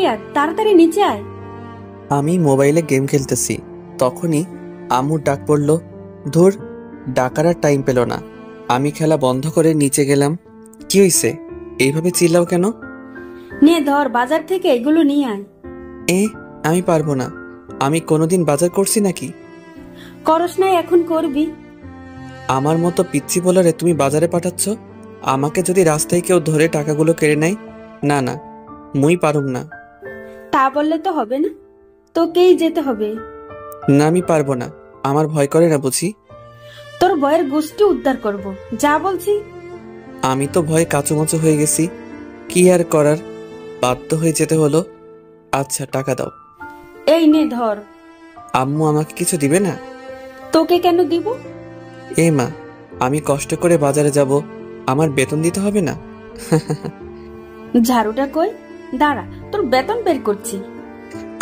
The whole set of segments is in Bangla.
রিয়াদ, তাড়াতাড়ি নিচে আয়। আমি মোবাইলে গেম খেলতেছি, তখনই আম্মুর ডাক পড়ল। ধুর, ডাকার আর টাইম পেল না। আমি খেলা বন্ধ করে নিচে গেলাম। কি হইছে, এইভাবে চিল্লাও কেন? নে ধর, বাজার থেকে এগুলো নিয়ে আয়। আমি পারবো না। আমি কোনোদিন বাজার করছি নাকি? করস নাই, এখন করবি। আমার মতো পিচ্ছি বলারে তুমি বাজারে পাঠাচ্ছ? আমাকে যদি রাস্তায় কেউ ধরে টাকাগুলো কেড়ে নেয়? না না, মুই পারুম না। তা বললে তো হবে না, তোকেই যেতে হবে। না, আমি পারবো না। আমার ভয় করে না বুঝি? তোর ভয়ের গোষ্ঠী উদ্ধার করব, যা বলছি। আমি তো ভয়ে কাঁচুমাচু হয়ে গেছি। কি আর করার, বাধ্য হয়ে যেতে হলো। আচ্ছা, টাকা দাও। এই নে ধর। আম্মু আমাকে কিছু দিবে না? তোকে কেন দিব? এই মা, আমি কষ্ট করে বাজারে যাব, আমার বেতন দিতে হবে না? ঝাড়ুটা কই? দাঁড়া, তোর বেতন বের করছি।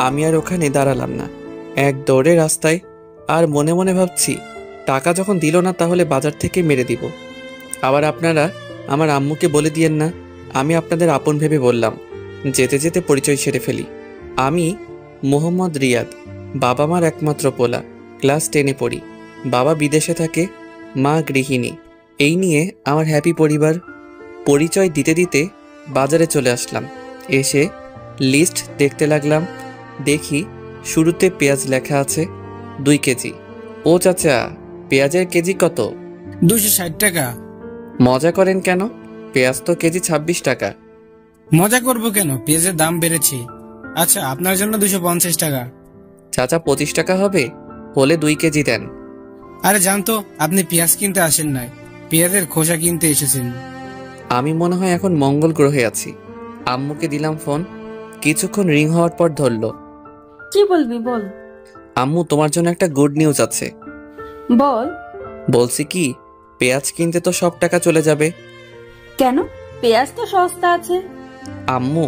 আমি আর ওখানে দাঁড়ালাম না, এক দৌড়ে রাস্তায়। আর মনে মনে ভাবছি, টাকা যখন দিল না তাহলে বাজার থেকে মেরে দিব। আবার আপনারা আমার আম্মুকে বলে দিয়েন না আমি আপনাদের আপন ভেবে বললাম। যেতে যেতে পরিচয় সেরে ফেলি। আমি মোহাম্মদ রিয়াদ, বাবা মার একমাত্র পোলা। ক্লাস 10-এ পড়ি। বাবা বিদেশে থাকে, মা গৃহিণী। এই নিয়ে আমার হ্যাপি পরিবার। পরিচয় দিতে দিতে বাজারে চলে আসলাম। এসে লিস্ট দেখতে লাগলাম। দেখি শুরুতে পেঁয়াজ লেখা আছে 2 কেজি। ও চাচা, পেঁয়াজের কেজি কত? 260 টাকা। মজা করেন কেন? পেঁয়াজ তো কেজি 26 টাকা। মজা করবো কেন, পেঁয়াজের দাম বেড়েছে। আচ্ছা, আপনার জন্য 250 টাকা। চাচা 25 টাকা হবে? হলে 2 কেজি দেন। আরে জানতো, আপনি পেঁয়াজ কিনতে আসেন নাই, পেঁয়াজের খোসা কিনতে এসেছেন। আমি মনে হয় এখন মঙ্গল গ্রহে আছি। আম্মুকে দিলাম ফোন। কিছুক্ষণ রিং হওয়ার পর ধরলো। কি বলবি বল। আম্মু, তোমার জন্য একটা গুড নিউজ আছে। বল। বলছি কি, পেঁয়াজ কিনতে তো সব টাকা চলে যাবে। কেন? পেঁয়াজ তো সস্তা আছে। আম্মু,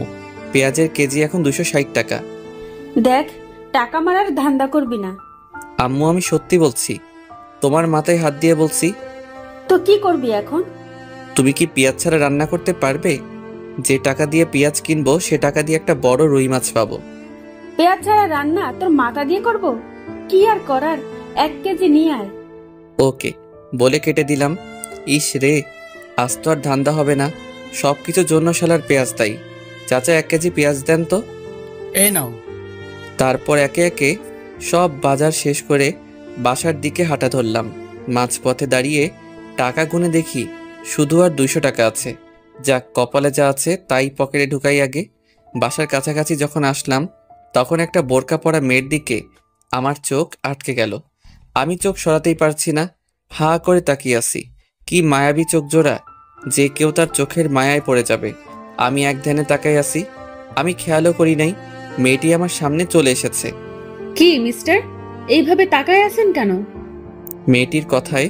পেঁয়াজের কেজি এখন 260 টাকা। দেখ, টাকা মারার ধান্দা করবি না। আম্মু, আমি সত্যি বলছি, তোমার মাথায় হাত দিয়ে বলছি। তো কি করবি এখন? তুমি কি পেঁয়াজ ছাড়া রান্না করতে পারবে? যে টাকা দিয়ে পেঁয়াজ কিনবো সে টাকা দিয়ে একটা বড় রুই মাছ পাবো। পেঁয়াজ ছাড়া রান্না তোর মাথা দিয়ে করব? কি আর করার, 1 কেজি নিয়ে আয়। ওকে বলে কেটে দিলাম। ইস রে, আজ তো আর ধান্দা হবে না। সবকিছুর জন্য শালার পেঁয়াজ তাই। চাচা 1 কেজি পেঁয়াজ দেন তো। এই নাও। তারপর একে একে সব বাজার শেষ করে বাসার দিকে হাঁটা ধরলাম। মাঝপথে দাঁড়িয়ে টাকা গুনে দেখি শুধু আর 200 টাকা আছে। যাক, কপালে যা আছে তাই পকেটে ঢুকাই আগে। বাসার কাছাকাছি যখন আসলাম তখন একটা বোরকা পরা মেয়ের দিকে আমার চোখ আটকে গেল। আমি চোখ সরাতেই পারছি না, হা করে তাকিয়ে আছি। কি মায়াবী চোখ জোড়া, যে কেউ তার চোখের মায়ায় পড়ে যাবে। আমি এক ধ্যানে তাকাই আছি। আমি খেয়ালও করি নাই মেয়েটি আমার সামনে চলে এসেছে। কি মিস্টার, এইভাবে তাকায় আছেন কেন? মেয়েটির কথায়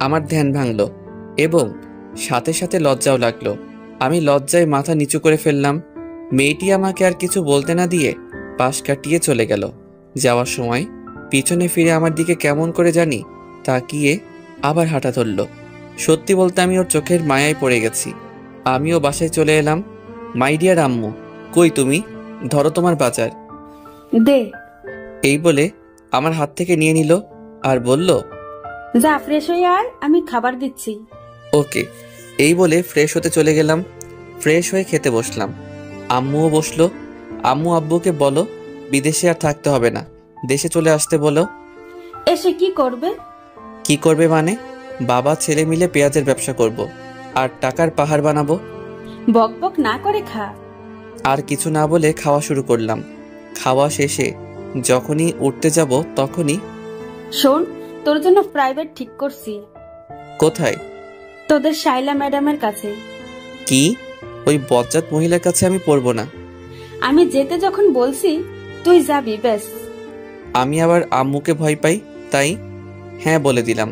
আমার ধ্যান ভাঙল এবং সাথে সাথে লজ্জাও লাগলো। আমি লজ্জায় মাথা নিচু করে ফেললাম। মেয়েটি আমাকে আর কিছু বলতে না দিয়ে পাশ কাটিয়ে চলে গেল। যাওয়ার সময় পিছনে ফিরে আমার দিকে কেমন করে জানি তাকিয়ে আবার হাঁটা ধরল। সত্যি বলতে আমি ওর চোখের মায়ায় পড়ে গেছি। আমিও বাসায় চলে এলাম। মাই ডিয়ার আম্মু, কই তুমি? ধরো তোমার বাজার। দে। এই বলে আমার হাত থেকে নিয়ে নিল আর বলল, যা ফ্রেশ হয়ে আয়, আমি খাবার দিচ্ছি। ওকে। এই বলে ফ্রেশ হতে চলে গেলাম। ফ্রেশ হয়ে খেতে বসলাম। আম্মুও বসলো। আম্মু আব্বুকে বলো বিদেশে আর থাকতে হবে না, দেশে চলে আসতে বলো। এসে কি করবে? কি করবে মানে? বাবা ছেলে মিলে পেঁয়াজের ব্যবসা করব আর টাকার পাহাড় বানাবো। বক বক না করে খা। আর কিছু না বলে খাওয়া শুরু করলাম। খাওয়া শেষে যখনই উঠতে যাব তখনই, শোন, তোর জন্য প্রাইভেট ঠিক করছি। কোথায়? তোদের শাইলা ম্যাডামের কাছে। কি? ওই বজ্জাত মহিলার কাছে আমি পড়বো না। আমি যেতে যখন বলছি তুই যাবি, ব্যাস। আমি আবার আম্মুকে ভয় পাই, তাই হ্যাঁ বলে দিলাম।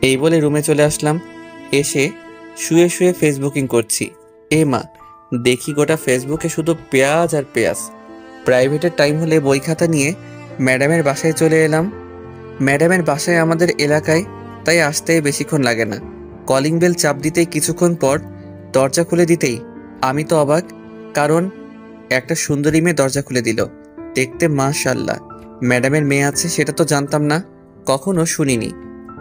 এই বলে রুমে চলে আসলাম। এসে শুয়ে শুয়ে ফেসবুকিং করছি। এ মা, দেখি গোটা ফেসবুকে শুধু পেঁয়াজ আর পেঁয়াজ। প্রাইভেটের টাইম হলে বই খাতা নিয়ে ম্যাডামের বাসায় চলে এলাম। ম্যাডামের বাসায় আমাদের এলাকায়, তাই আসতে বেশিক্ষণ লাগে না। কলিং বেল চাপ দিতেই কিছুক্ষণ পর দরজা খুলে দিতেই আমি তো অবাক, কারণ একটা সুন্দরী মেয়ে দরজা খুলে দিল। দেখতে মাশাআল্লাহ। ম্যাডামের মেয়ে আছে সেটা তো জানতাম না, কখনো শুনিনি।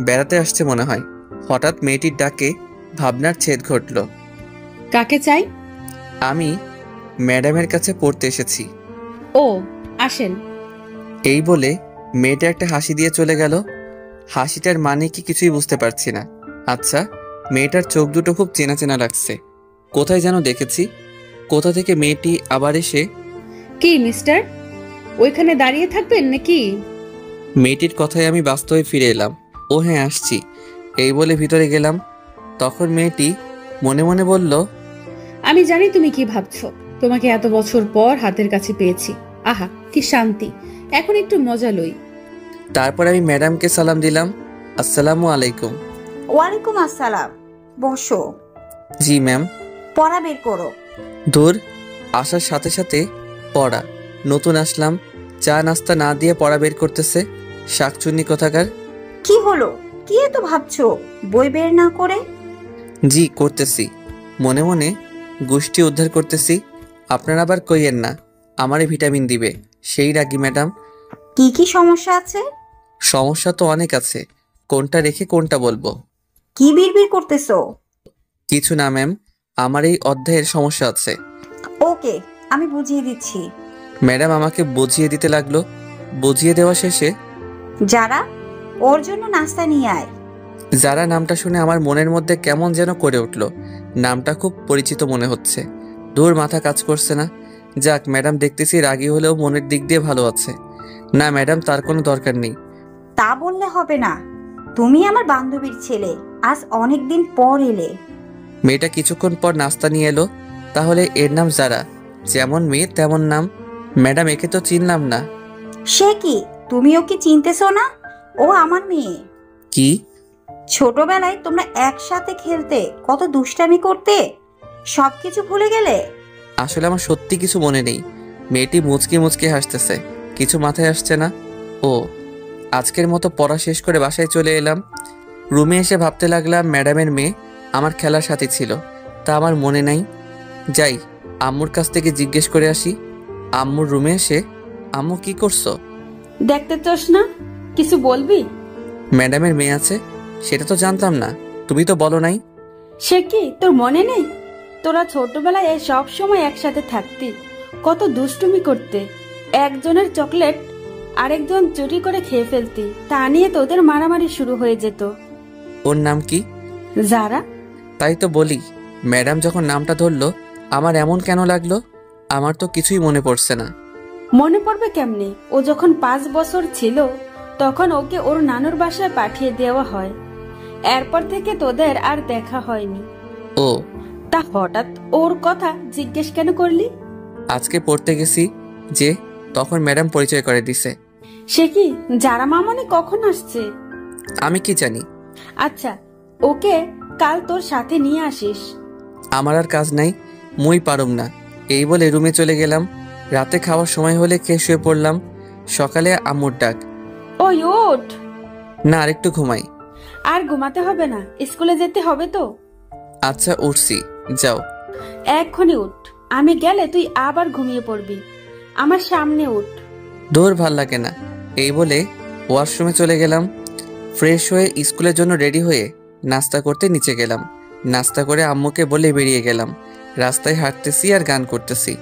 বেড়াতে আসছে মনে হয়। হঠাৎ মেয়েটির ডাকে ভাবনার ছেদ ঘটল। কাকে চাই? আমি ম্যাডামের কাছে পড়তে এসেছি। ও, আসেন। এই বলে মেয়েটা একটা হাসি দিয়ে চলে গেল। হাসিটার মানে কি কিছুই বুঝতে পারছি না। আচ্ছা, মেয়েটার চোখ দুটো খুব চেনা চেনা লাগছে। কোথায় যেন দেখেছি। কোথা থেকে মেয়েটি আবার এসে। কি মিস্টার, ওইখানে দাঁড়িয়ে থাকবেন নাকি? মেয়েটির কথায় আমি বাস্তবে ফিরে এলাম। ও হ্যাঁ, আসছি। এই বলে ভিতরে গেলাম। তখন মেয়েটি মনে মনে বলল, আমি জানি তুমি কি ভাবছো। তোমাকে এত বছর পর হাতের কাছে পেয়েছি। আহা কি শান্তি। এখন একটু মজা লই। তারপর আমি ম্যাডামকে সালাম দিলাম। আসসালামু আলাইকুম। ওয়ালাইকুম আসসালাম। বসো। জি ম্যাম। পড়া বের করো। দূর, আসার সাথে সাথে পড়া। নতুন আসলাম, চা নাস্তা না দিয়ে পড়া বের করতেছে। শাকচুন্নি কোথাকার। কি হলো? কি এত ভাবছো বই বের না করে? জি করতেছি, মনে মনে গোষ্ঠী উদ্ধার করতেছি। আপনারা আবার কইয়েন না আমারে ভিটামিন দিবে, সেই রাগি ম্যাডাম। কি কি সমস্যা আছে? সমস্যা তো অনেক আছে, কোনটা রেখে কোনটা বলবো? কি বিড়বিড় করতেছো? কিছু না ম্যাম, আমার এই অধ্যায়ের সমস্যা আছে। ওকে, আমি বুঝিয়ে দিচ্ছি। ম্যাডাম আমাকে বুঝিয়ে দিতে লাগলো। বুঝিয়ে দেওয়া শেষে, যারা, ওর জন্য নাস্তা নিয়ে আয়। যারা নামটা শুনে আমার মনের মধ্যে কেমন যেন করে উঠল। নামটা খুব পরিচিত মনে হচ্ছে। দূর, মাথা কাজ করছে না। যাক, ম্যাডাম দেখতেছি রাগী হলেও মনের দিক দিয়ে ভালো আছে। না ম্যাডাম, তার কোনো দরকার নেই। তা বললে হবে না। তুমি আমার বান্ধবীর ছেলে, আজ অনেক দিন পর এলে। মেয়েটা কিছুক্ষণ পর নাস্তা নিয়ে এলো। তাহলে এর নাম যারা, যেমন মেয়ে তেমন নাম। ম্যাডাম, একে তো চিনলাম না। সে কি, তুমি ওকে চিনতেছো না? ও আমার মেয়ে। কি? ছোটবেলায় তোমরা একসাথে খেলতে, কত দুষ্টামি করতে, সবকিছু ভুলে গেলে? আসলে আমার সত্যি কিছু মনে নেই। মেয়েটি মুচকি মুচকি হাসতেছে, কিছু মাথায় আসছে না। ও, আজকের মতো পড়া শেষ করে বাসায় চলে এলাম। রুমে এসে ভাবতে লাগলাম ম্যাডামের মেয়ে আমার খেলার সাথী ছিল, তা আমার মনে নাই। যাই, আম্মুর কাছ থেকে জিজ্ঞেস করে আসি। আম্মুর রুমে এসে, আম্মু কি করছো? দেখতে চাস না? কিছু বলবি? ম্যাডামের মেয়ে আছে সেটা তো জানতাম না, তুমি তো বলো নাই। সে কি তোর মনে নেই? তোরা ছোটবেলায় সব সময় একসাথে থাকতি, কত দুষ্টুমি করতে। একজনের চকলেট আরেকজন চুরি করে খেয়ে ফেলতি, তা নিয়ে তোদের মারামারি শুরু হয়ে যেত। ওর নাম কি? যারা। তাই তো বলি, ম্যাডাম যখন নামটা ধরলো আমার এমন কেন লাগলো? আমার তো কিছুই মনে পড়ছে না। মনে পড়বে কেমনে? ও যখন 5 বছর ছিল তখন ওকে ওর নানুর বাসায় পাঠিয়ে দেওয়া হয়। এরপর থেকে তোদের আর দেখা হয়নি। ও, তা হঠাৎ ওর কথা জিজ্ঞেস কেন করলি? আজকে পড়তে গেছি যে, তখন ম্যাডাম পরিচয় করে দিছে। সে কি, যারা মামনি কখন আসছে? আমি কি জানি। আচ্ছা, ওকে কাল তোর সাথে নিয়ে আসিস। আমার আর কাজ নাই, মুই পারুম না। এই বলে রুমে চলে গেলাম। রাতে খাওয়ার সময় হলে খেয়ে শুয়ে পড়লাম। সকালে আম্মুর ডাক। ওই ওঠ। না, আরেকটু ঘুমাই। আর ঘুমাতে হবে না, স্কুলে যেতে হবে তো। আচ্ছা উঠছি, যাও। এক্ষুনি উঠ, আমি গেলে তুই আবার ঘুমিয়ে পড়বি। আমার সামনে উঠ। দূর, ভাল লাগে না। এই বলে ওয়াশরুমে চলে গেলাম। ফ্রেশ হয়ে স্কুলের জন্য রেডি হয়ে নাস্তা করতে নিচে গেলাম। নাস্তা করে আম্মুকে বলে বেরিয়ে গেলাম। রাস্তায় হাঁটতেছি আর গান করতেছি।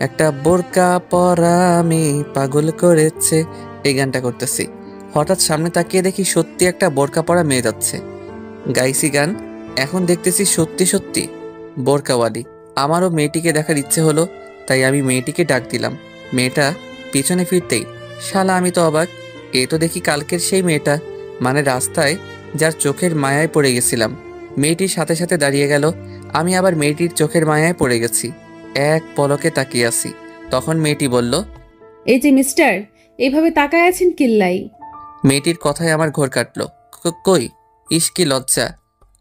একটা বোরকা পরা মেয়ে পাগল করেছে, এই গানটা করতেছি। হঠাৎ সামনে তাকিয়ে দেখি সত্যি একটা বোরকা পরা মেয়ে যাচ্ছে। গাইছি গান, এখন দেখতেছি সত্যি সত্যি বোরকাওয়ালি। আমারও মেয়েটিকে দেখার ইচ্ছে হলো, তাই আমি মেয়েটিকে ডাক দিলাম। মেয়েটা পিছনে ফিরতেই, শালা আমি তো অবাক, এ তো দেখি কালকের সেই মেয়েটা, মানে রাস্তায় যার চোখের মায়ায় পড়ে গেছিলাম। মেয়েটির সাথে সাথে দাঁড়িয়ে গেল। আমি আবার মেয়েটির চোখের মায়ায় পড়ে গেছি। এক পলকে তাকিয়ে আছি। তখন মেয়েটি বলল, এই যে মিস্টার, এইভাবে তাকায় আছেন কিল্লাই? মেয়েটির কথায় আমার ঘোর কাটলো। কই, ইস কি লজ্জা।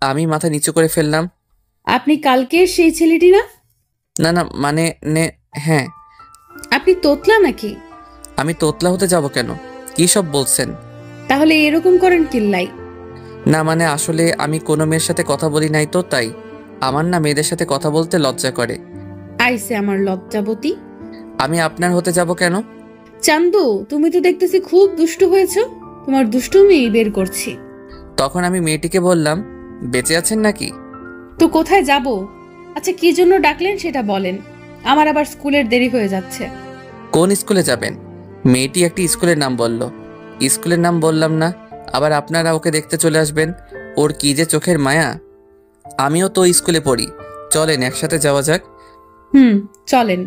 আমি মাথা নিচু করে ফেললাম। আপনি কালকের সেই ছেলেটি না? না না, মানে হ্যাঁ। আপনি তোতলা নাকি? আমি তোতলা হতে যাব কেন? কি সব বলছেন? তাহলে এরকম করেন কিল্লাই? না মানে আসলে আমি কোনো মেয়ের সাথে কথা বলি নাই তো, তাই। আমার না মেয়েদের সাথে কথা বলতে লজ্জা করে। আইসে আমার লজ্জাবতী। আমি আপনার হতে যাব কেন? চান্দু, তুমি তো দেখতেছি খুব দুষ্টু হয়েছো। তোমার দুষ্টুমি বের করছি। তখন আমি মেয়েটিকে বললাম, বেঁচে আছেন নাকি? তো কোথায় যাব? আচ্ছা, কি জন্য ডাকলেন সেটা বলেন। আমার আবার স্কুলের দেরি হয়ে যাচ্ছে। কোন স্কুলে যাবেন? মেয়েটি একটি স্কুলের নাম বলল। স্কুলের নাম বললাম না, আবার আপনারা ওকে দেখতে চলে আসবেন। ওর কি যে চোখের মায়া। আমিও তো স্কুলে পড়ি, চলেন একসাথে যাওয়া যাক। চলেন।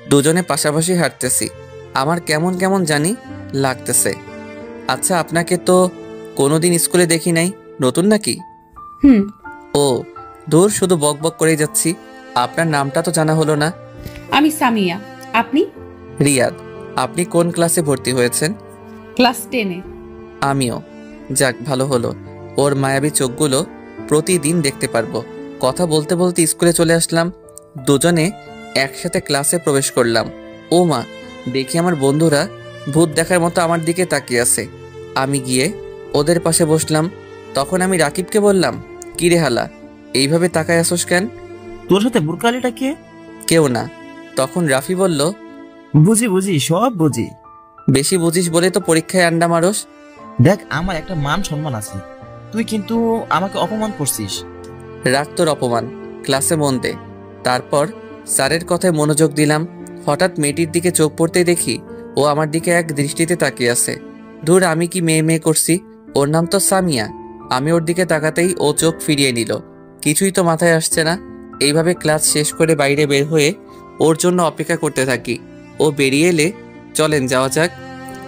দুজনে পাশাপাশি হাঁটতেছি, আমার কেমন কেমন জানি লাগতেছে। আচ্ছা, আপনাকে তো কোনোদিন স্কুলে দেখি নাই, নতুন নাকি? ও দূর, শুধু বক বক করেই যাচ্ছি। আপনার নামটা তো জানা হলো না। আমি সামিয়া। আপনি? রিয়াদ। আপনি কোন ক্লাসে ভর্তি হয়েছেন? ক্লাস 10-এ। আমিও। যাক, ভালো হলো। ওর মায়াবী চোখগুলো প্রতিদিন দেখতে পারবো। কথা বলতে বলতে স্কুলে চলে আসলাম। দুজনে একসাথে ক্লাসে প্রবেশ করলাম। ও মা, দেখি আমার বন্ধুরা ভূত দেখার মতো আমার দিকে তাকিয়ে আছে। আমি গিয়ে ওদের পাশে বসলাম। তখন আমি রাকিবকে বললাম, কি রে হালা, এইভাবে তাকায় আসোস কেন? তোর সাথে বুরকালিটা কে? কেউ না। তখন রাফি বলল, বুঝি বুঝি, সব বুঝি। বেশি বুঝিস বলে তো পরীক্ষায় আন্ডা মারস। দেখ, আমার একটা মান সম্মান আছে, তুই কিন্তু আমাকে অপমান করছিস। রাখ তোর অপমান, ক্লাসে মন দে। তারপর স্যারের কথায় মনোযোগ দিলাম। হঠাৎ মেয়েটির দিকে চোখ পড়তেই দেখি ও আমার দিকে এক দৃষ্টিতে তাকিয়ে আছে। ধুর, আমি কি মেয়ে মেয়ে করছি? ওর নাম তো সামিয়া। আমি ওর দিকে তাকাতেই ও চোখ ফিরিয়ে নিল। কিছুই তো মাথায় আসছে না। এইভাবে ক্লাস শেষ করে বাইরে বের হয়ে ওর জন্য অপেক্ষা করতে থাকি। ও বেরিয়ে এলে চলেন যাওয়া যাক।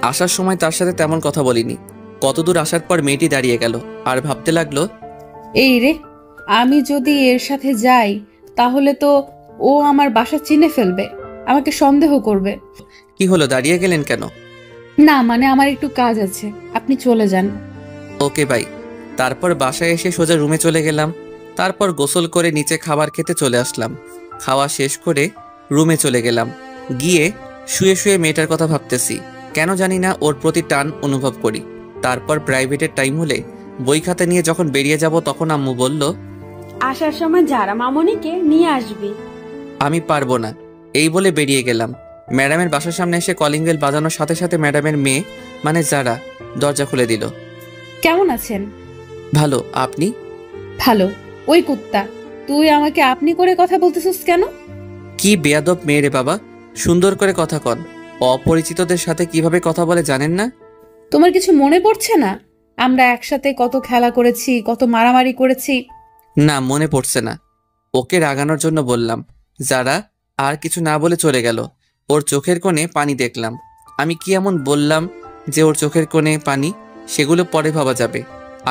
আসার সময় তার সাথে তেমন কথা বলিনি। কতদূর আসার পর মেয়েটি দাঁড়িয়ে গেল আর ভাবতে লাগলো, এই রে, আমি যদি এর সাথে যাই তাহলে তো ও আমার বাসা চিনে ফেলবে, আমাকে সন্দেহ করবে। কি হলো, দাঁড়িয়ে গেলেন কেন? না মানে, আমার একটু কাজ আছে, আপনি চলে যান। Okay bye. তারপর বাসায় এসে সোজা রুমে চলে গেলাম। তারপর গোসল করে নিচে খাবার খেতে চলে আসলাম। খাওয়া শেষ করে রুমে চলে গেলাম। গিয়ে শুয়ে শুয়ে মেয়েটার কথা ভাবতেছি। কেন জানি না ওর প্রতি টান অনুভব করি। তারপর প্রাইভেটের টাইম হলে বই খাতা নিয়ে যখন বেরিয়ে যাব তখন আম্মু বলল, আসার সময় যারা মামনিকে নিয়ে আসবি। আমি পারবো না, এই বলে বেরিয়ে গেলাম। ম্যাডামের বাসার সামনে এসে কলিং বেল বাজানোর সাথে সাথে ম্যাডামের মেয়ে মানে যারা দরজা খুলে দিল। কেমন আছেন? ভালো, আপনি? ভালো। ওই কুত্তা, তুই আমাকে আপনি করে কথা বলতেছিস কেন? কি বেয়াদব মেয়ে রে বাবা, সুন্দর করে কথা কন। অপরিচিতদের সাথে কিভাবে কথা বলে জানেন না? তোমার কিছু মনে পড়ছে না? আমরা একসাথে কত খেলা করেছি, কত মারামারি করেছি। না, মনে পড়ছে না। ওকে রাগানোর জন্য বললাম। যারা আর কিছু না বলে চলে গেল। ওর চোখের কোণে পানি দেখলাম। আমি কি এমন বললাম যে ওর চোখের কোণে পানি? সেগুলো পরে ভাবা যাবে।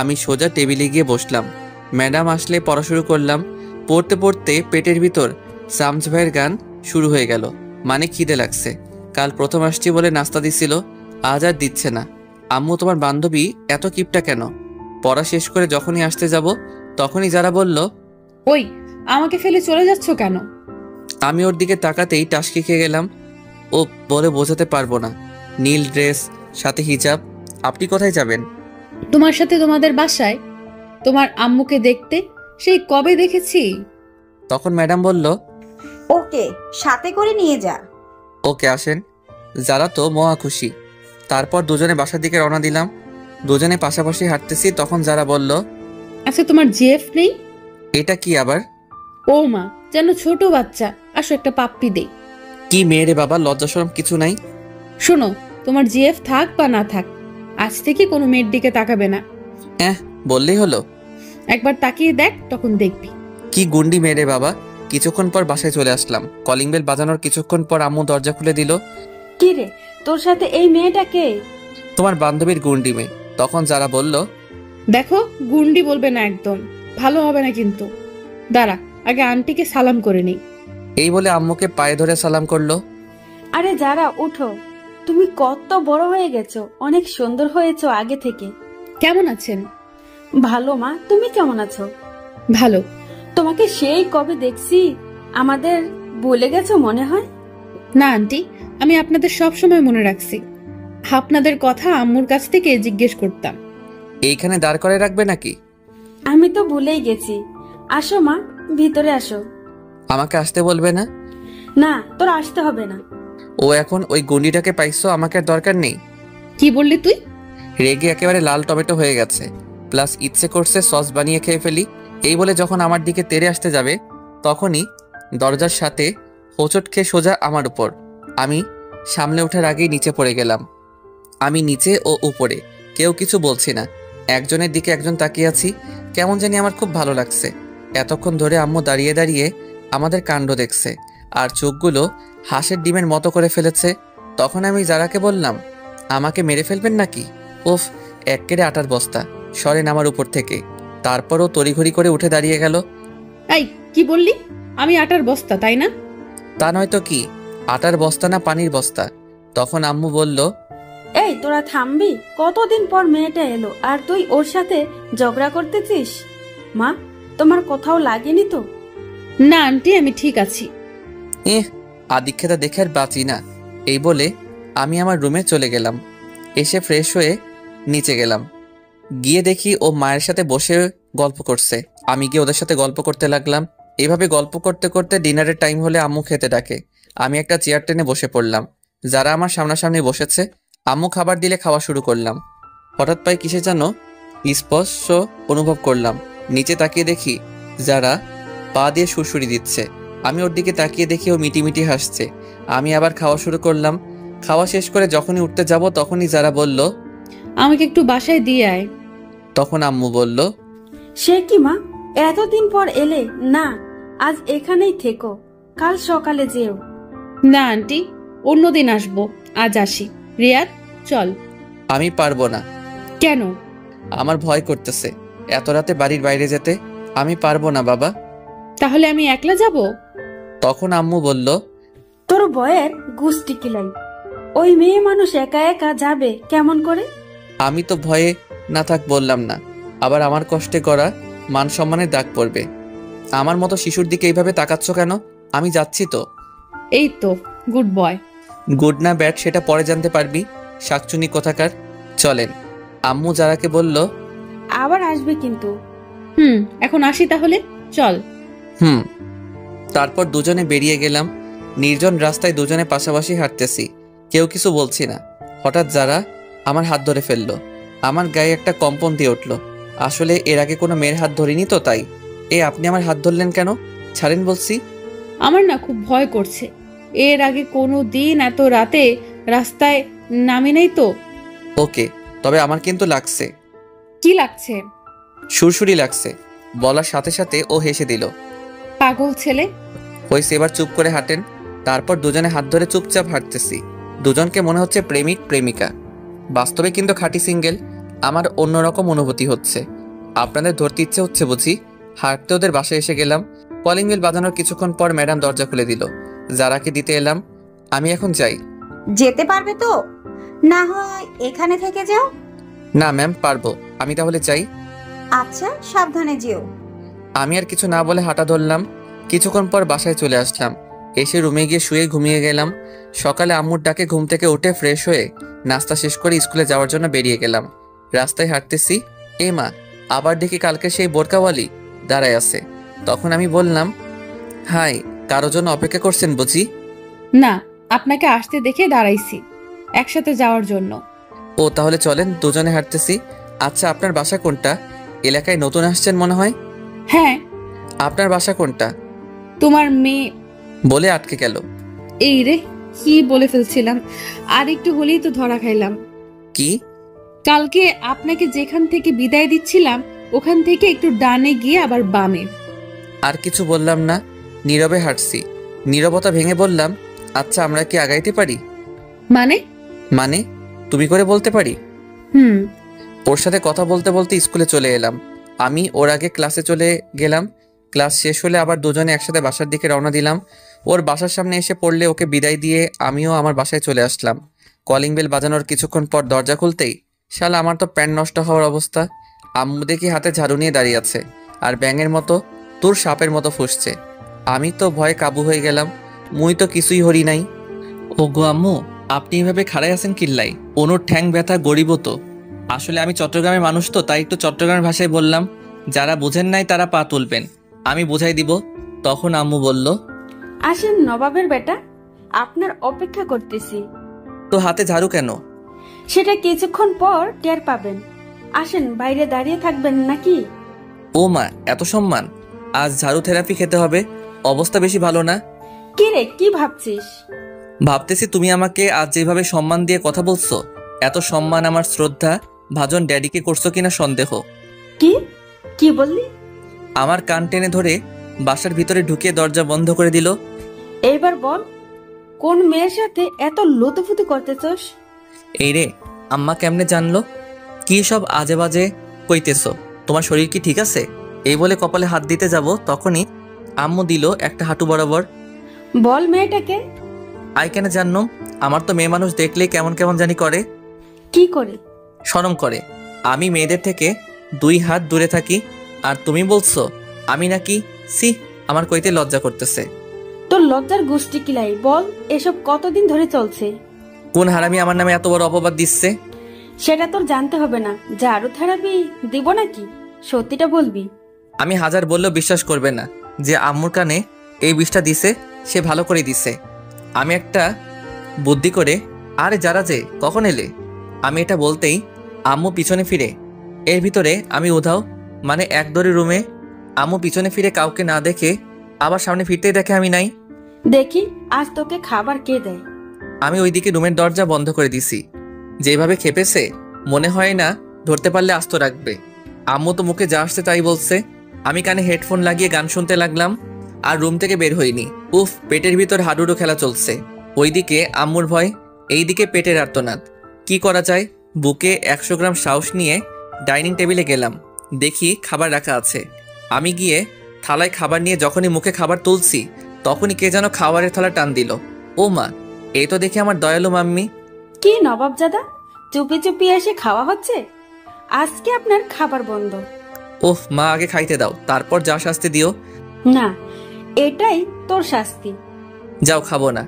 আমি সোজা টেবিলে গিয়ে বসলাম। ম্যাডাম আসলে পড়া শুরু করলাম। পড়তে পড়তে পেটের ভিতর সামস ভাইয়ের গান শুরু হয়ে গেল। মানে খিদে লাগছে। কাল প্রথম আসছি বলে নাস্তা দিছিল, আজ আর দিচ্ছে না। আম্মু, তোমার বান্ধবী এত কিপটা কেন? পড়া শেষ করে যখনই আসতে যাব তখনই যারা বলল, ওই, আমাকে ফেলে চলে যাচ্ছ কেন? আমি ওর দিকে তাকাতেই টাসকি খেয়ে গেলাম। ও বলে বোঝাতে পারবো না। নীল ড্রেস, সাথে হিজাব। আপনি কোথায় যাবেন? তোমার সাথে তোমাদের বাসায়। তোমার আম্মুকে দেখতে সেই কবে দেখেছি। তখন ম্যাডাম বলল, ওকে সাথে করে নিয়ে যা। ওকে আসেন। যারা তো মহা খুশি। তারপর দুজনে বাসার দিকে রওনা দিলাম। দুজনে পাশাপাশি হাঁটতেছি। তখন যারা বলল, আচ্ছা, তোমার জেফ নেই? এটা কি আবার? ও মা, যেন ছোট বাচ্চা। আসো একটা পাপ্পি দেই। কি মেয়ে রে বাবা, লজ্জা শরম কিছু নাই? শোনো, তোমার জিএফ থাক বা না থাক, আজ থেকে কোনো মেয়ের দিকে তাকাবে না। বললেই হলো। একবার তাকিয়ে দেখ, তখন দেখবি। কি গুন্ডি মেয়ে রে বাবা। কিছুক্ষণ পর বাসায় চলে আসলাম। কলিং বেল বাজানোর কিছুক্ষণ পর আম্মু দরজা খুলে দিল। কি রে, তোর সাথে এই মেয়েটা কে? তোমার বান্ধবীর গুন্ডি মেয়ে। তখন যারা বলল, দেখো, গুন্ডি বলবে না একদম, ভালো হবে না কিন্তু। দাঁড়া, আগে আন্টিকে সালাম করে নিই। এই বলে আম্মুকে পায়ে ধরে সালাম করলো। আরে যারা, উঠো। তুমি কত বড় হয়ে গেছো, অনেক সুন্দর হয়েছো আগে থেকে। কেমন আছেন? ভালো মা, তুমি কেমন আছো? ভালো। তোমাকে সেই কবে দেখছি, আমাদের ভুলে গেছো মনে হয়। না আন্টি, আমি আপনাদের সব সময় মনে রাখছি। আপনাদের কথা আম্মুর কাছ থেকে জিজ্ঞেস করতাম। এইখানে দাঁড় করে রাখবে নাকি? আমি তো ভুলেই গেছি। আসো মা, ভিতরে আসো। আমাকে আসতে বলবে না? না, তোর আসতে হবে না। ও এখন ওই গুন্ডিটাকে পাইছো, আমাকে আর দরকার নেই। কি বললি তুই? রেগে একেবারে লাল টমেটো হয়ে গেছে, প্লাস ইচ্ছে করছে সস বানিয়ে খেয়ে ফেলি। এই বলে যখন আমার দিকে তেড়ে আসতে যাবে তখনই দরজার সাথে হোঁচট খেয়ে সোজা আমার উপর। আমি সামলে ওঠার আগেই নিচে পড়ে গেলাম। আমি নিচে ও উপরে, কেউ কিছু বলছি না, একজনের দিকে একজন তাকিয়ে আছি। কেমন জানি আমার খুব ভালো লাগছে। এতক্ষণ ধরে আম্মু দাঁড়িয়ে দাঁড়িয়ে আমাদের কাণ্ড দেখছে আর চোখগুলো হাঁসের ডিমের মতো করে ফেলেছে। তখন আমি যারাকে বললাম, আমাকে মেরে ফেলবেন নাকি? উফ, এক্কেরে আটার বস্তা, সরেন আমার উপর থেকে। তারপরও তড়িঘড়ি করে উঠে দাঁড়িয়ে গেল। এই কি বললি? আমি আটার বস্তা, তাই না? তা নয়তো কি, আটার বস্তা না পানির বস্তা। তখন আম্মু বলল, এই তোরা থামবি? কতদিন পর মেয়েটা এলো আর তুই ওর সাথে ঝগড়া করতেছিস? মা, তোমার কোথাও লাগেনি তো? না আন্টি, আমি ঠিক আছি। আদিক্ষেতা দেখে আর বাঁচি না। এই বলে আমি আমার রুমে চলে গেলাম। এসে ফ্রেশ হয়ে নিচে গেলাম। গিয়ে দেখি ও মায়ের সাথে বসে গল্প করছে। আমি গিয়ে ওদের সাথে গল্প করতে লাগলাম। এভাবে গল্প করতে করতে ডিনারের টাইম হলে আম্মু খেতে ডাকে। আমি একটা চেয়ার টেনে বসে পড়লাম। যারা আমার সামনাসামনি বসেছে, আম্মু খাবার দিলে খাওয়া শুরু করলাম। হঠাৎ পায়ে কিসে যেন স্পর্শ অনুভব করলাম। নিচে তাকিয়ে দেখি যারা পা দিয়ে সুরসুরি দিচ্ছে। আমি ওর দিকে তাকিয়ে দেখি ও মিটিমিটি হাসছে। আমি আবার খাওয়া শুরু করলাম। খাওয়া শেষ করে যখনই উঠতে যাব তখনই যারা বলল, আমাকে একটু বাসায় দিয়ে আয়। তখন আম্মু বলল, সে কি মা, এতদিন পর এলে? না, আজ এখানেই থেকো, কাল সকালে যেও। না আন্টি, অন্যদিন আসবো, আজ আসি। রিয়াদ, চল। আমি পারবো না। কেন? আমার ভয় করতেছে এত রাতে বাড়ির বাইরে যেতে। আমি পারবো না বাবা। তাহলে আমি একলা যাব? তখন আম্মু বলল, তোর বয়ের গুষ্টি কিলাই, ওই মেয়ে মানুষ একা একা যাবে কেমন করে? আমি তো ভয়ে না থাক বললাম না, আবার আমার কষ্টে করা মান সম্মানের দাগ পড়বে। আমার মতো শিশুর দিকে এইভাবে তাকাচ্ছ কেন? আমি যাচ্ছি তো। এই তো, গুড বয়। গুড না ব্যাড সেটা পরে জানতে পারবি, শাকচুনি কোথাকার। চলেন। আম্মু যারাকে বলল, আবার আসবে কিন্তু। এখন আসি তাহলে, চল। তারপর দুজনে বেরিয়ে গেলাম। নির্জন রাস্তায় দুজনে পাশাপাশি হাঁটতেছি, কেউ কিছু বলছি না। হঠাৎ যারা আমার হাত ধরে ফেললো। আমার গায়ে একটা কম্পন দিয়ে উঠল। আসলে এর আগে কোনো মেয়ের হাত ধরিনি তো, তাই। আপনি আমার হাত ধরলেন কেন? ছাড়েন বলছি। আমার না খুব ভয় করছে। এর আগে কোনো দিন এত রাতে রাস্তায় নামি নাই তো। ওকে, তবে আমার কিন্তু লাগছে। কি লাগছে? সুরসুরি লাগছে। বলার সাথে সাথে ও হেসে দিল। পাগল ছেলে। হয়েছে, এবার চুপ করে হাঁটেন। তারপর দুজনে হাত ধরে চুপচাপ হাঁটতেছি। দুজনকে মনে হচ্ছে প্রেমিক প্রেমিকা। বাস্তবে কিন্তু খাঁটি সিঙ্গেল। আমার অন্যরকম অনুভূতি হচ্ছে। আপনাদের ধরতে ইচ্ছে হচ্ছে বুঝি? হাঁটতে ওদের বাসায় এসে গেলাম। কলিং বেল বাজানোর কিছুক্ষণ পর ম্যাডাম দরজা খুলে দিল। যারাকে দিতে এলাম। আমি এখন যাই। যেতে পারবে তো? না হয় এখানে থেকে যাও। না ম্যাম, পারবো। আমি তাহলে চাই। আচ্ছা, সাবধানে যেও। আমি আর কিছু না বলে হাঁটা ধরলাম। কিছুক্ষণ পর বাসায় চলে আসলাম। এসে রুমে গিয়ে শুয়ে ঘুমিয়ে গেলাম। সকালে আম্মুর ডাকে ঘুম থেকে উঠে ফ্রেশ হয়ে নাস্তা শেষ করে স্কুলে যাওয়ার জন্য বেরিয়ে গেলাম। রাস্তায় হাঁটতেছি, মা, আবার দেখি কালকে সেই বোরকাওয়ালি দাঁড়ায় আছে। তখন আমি বললাম, হাই, কারো জন্য অপেক্ষা করছেন বুঝি? না, আপনাকে আসতে দেখে দাঁড়াইছি একসাথে যাওয়ার জন্য। ও, তাহলে চলেন, দুজনে হাঁটতেছি। আচ্ছা, আপনার বাসা কোনটা? এলাকায় নতুন আসছেন মনে হয়। হ্যাঁ। আপনার বাসা কোনটা? তোমার মেয়ে বলে আটকে গেল। এই রে, কি বলে ফেলছিলাম। আর একটু হলেই তো ধরা খাইলাম। কি? কালকে আপনাকে যেখান থেকে বিদায় দিচ্ছিলাম ওখান থেকে একটু ডানে গিয়ে আবার বামে। আর কিছু বললাম না, নীরবে হাঁটছি। নীরবতা ভেঙে বললাম, আচ্ছা, আমরা কি আগাইতে পারি? মানে? তুমি করে বলতে পারি। হুম। ওর সাথে কথা বলতে বলতে স্কুলে চলে এলাম। আমি ওর আগে ক্লাসে চলে গেলাম। ক্লাস শেষ হলে আবার দুজনে একসাথে বাসার দিকে রওনা দিলাম। ওর বাসার সামনে এসে পড়লে ওকে বিদায় দিয়ে আমিও আমার বাসায় চলে আসলাম। কলিং বেল বাজানোর কিছুক্ষণ পর দরজা খুলতেই শালা আমার তো প্যান্ট নষ্ট হওয়ার অবস্থা। আম্মু দেখি হাতে ঝাড়ু নিয়ে দাঁড়িয়ে আছে আর ব্যাঙের মতো তোর সাপের মতো ফুসছে। আমি তো ভয়ে কাবু হয়ে গেলাম। মুই তো কিছুই হরি নাই। ও গো আম্মু, আপনি এভাবে খাড়াই আছেন কিল্লাই? অনুর ঠ্যাং ব্যথা গরিব তো। আসলে আমি চট্টগ্রামের মানুষ তো, তাই একটু চট্টগ্রামের ভাষায় বললাম। যারা বুঝেন নাই তারা পা তুলবেন, আমি বুঝাই দিব। তখন আম্মু বলল, আসেন নবাবের বেটা, আপনার অপেক্ষা করতেছি। তো হাতে ঝাড়ু কেন? সেটা কিছুক্ষণ পর টের পাবেন। আসেন, বাইরে দাঁড়িয়ে থাকবেন নাকি? ও মা, এত সম্মান! আজ ঝাড়ু থেরাপি খেতে হবে। অবস্থা বেশি ভালো না। কি রে, কি ভাবছিস? ভাবতেছি তুমি আমাকে আজ যেভাবে সম্মান দিয়ে কথা বলছো, এত সম্মান আমার শ্রদ্ধা ভাজন ড্যাডিকে করছো কিনা সন্দেহ। কি কি বললি? আমার কান টেনে ধরে বাসার ভিতরে ঢুকিয়ে দরজা বন্ধ করে দিল। এইবার বল, কোন মেয়ের সাথে এত লুতুফুতু করতেছস? এই রে, আম্মা কেমনে জানলো? কি সব আজে বাজে কইতেছো? তোমার শরীর কি ঠিক আছে? এই বলে কপালে হাত দিতে যাব, তখনই আম্মু দিল একটা হাঁটু বরাবর। বল মেয়েটাকে। আই কেন জানো? আমার তো মেয়ে মানুষ দেখলেই কেমন কেমন জানি করে। কি করে? শরম করে। আমি মেয়েদের থেকে 2 হাত দূরে থাকি, আর তুমি বলছো আমি নাকি? সি, আমার কইতে লজ্জা করতেছে। তোর লজ্জার গোষ্ঠী কিলাই, বল এসব কতদিন ধরে চলছে? কোন হারামি আমার নামে এত বড় অপবাদ দিচ্ছে? সেটা তোর জানতে হবে না। ঝাড়ু থেরাপি দিব নাকি? সত্যিটা বলবি। আমি হাজার বললেও বিশ্বাস করবে না যে আম্মুর কানে এই বিষটা দিছে, সে ভালো করে দিছে। আমি একটা বুদ্ধি করে, আরে যারা যে কখন এলে, আমি এটা বলতেই আম্মু পিছনে ফিরে। এর ভিতরে আমি উধাও, মানে এক দড়ি রুমে। আম্মু পিছনে ফিরে কাউকে না দেখে আবার সামনে ফিরতেই দেখে আমি নাই। দেখি আজ তোকে খাবার কে দেয়। আমি ওইদিকে রুমের দরজা বন্ধ করে দিছি। যেভাবে খেপেছে, মনে হয় না ধরতে পারলে আস্ত রাখবে। আম্মু তো মুখে যা আসছে তাই বলছে। আমি কানে হেডফোন লাগিয়ে গান শুনতে লাগলাম, আর রুম থেকে বের হইনি। উফ, পেটের ভিতর হাডুডু খেলা চলছে। ওইদিকে আম্মুর ভয়, এইদিকে পেটের আর্তনাদ। কি করা যায়? বুকে 100 গ্রাম সাহস নিয়ে ডাইনিং টেবিলে গেলাম। দেখি খাবার রাখা আছে। আমি গিয়ে থালায় খাবার নিয়ে যখনই মুখে খাবার তুলছি, তখনই কে যেন খাবারের থালা টান দিল। ও মা, এই তো দেখি আমার দয়ালু মাম্মি। কি নবাবজাদা, চুপি চুপি এসে খাওয়া হচ্ছে? আজকে আপনার খাবার বন্ধ। ওহ মা, আগে খাইতে দাও, তারপর যা শাস্তি দিও। না, এটাই তোর শাস্তি। যাও, খাবো না।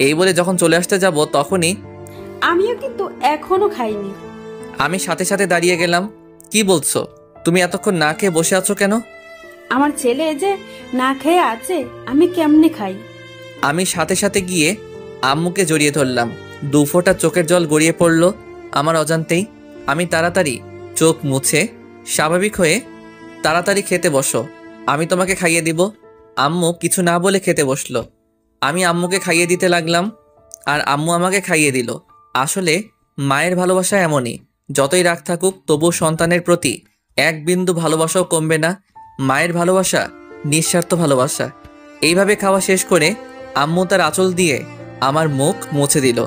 এই বলে যখন চলে আসতে যাব, তখনই আমিও কিন্তু এখনো খাইনি। আমি সাথে সাথে দাঁড়িয়ে গেলাম। কি বলছো? তুমি এতক্ষণ না খেয়ে বসে আছো কেন? আমার ছেলে যে না খেয়ে আছে, আমি কেমনে খাই? আমি সাথে সাথে গিয়ে আম্মুকে জড়িয়ে ধরলাম। 2 ফোঁটা চোখের জল গড়িয়ে পড়ল আমার অজান্তেই। আমি তাড়াতাড়ি চোখ মুছে স্বাভাবিক হয়ে, তাড়াতাড়ি খেতে বসো, আমি তোমাকে খাইয়ে দিব। আম্মু কিছু না বলে খেতে বসলো। আমি আম্মুকে খাইয়ে দিতে লাগলাম, আর আম্মু আমাকে খাইয়ে দিল। আসলে মায়ের ভালোবাসা এমনই, যতই রাগ থাকুক তবু সন্তানের প্রতি 1 বিন্দু ভালোবাসাও কমবে না। মায়ের ভালোবাসা নিঃস্বার্থ ভালোবাসা। এইভাবে খাওয়া শেষ করে আম্মু তার আঁচল দিয়ে আমার মুখ মুছে দিল।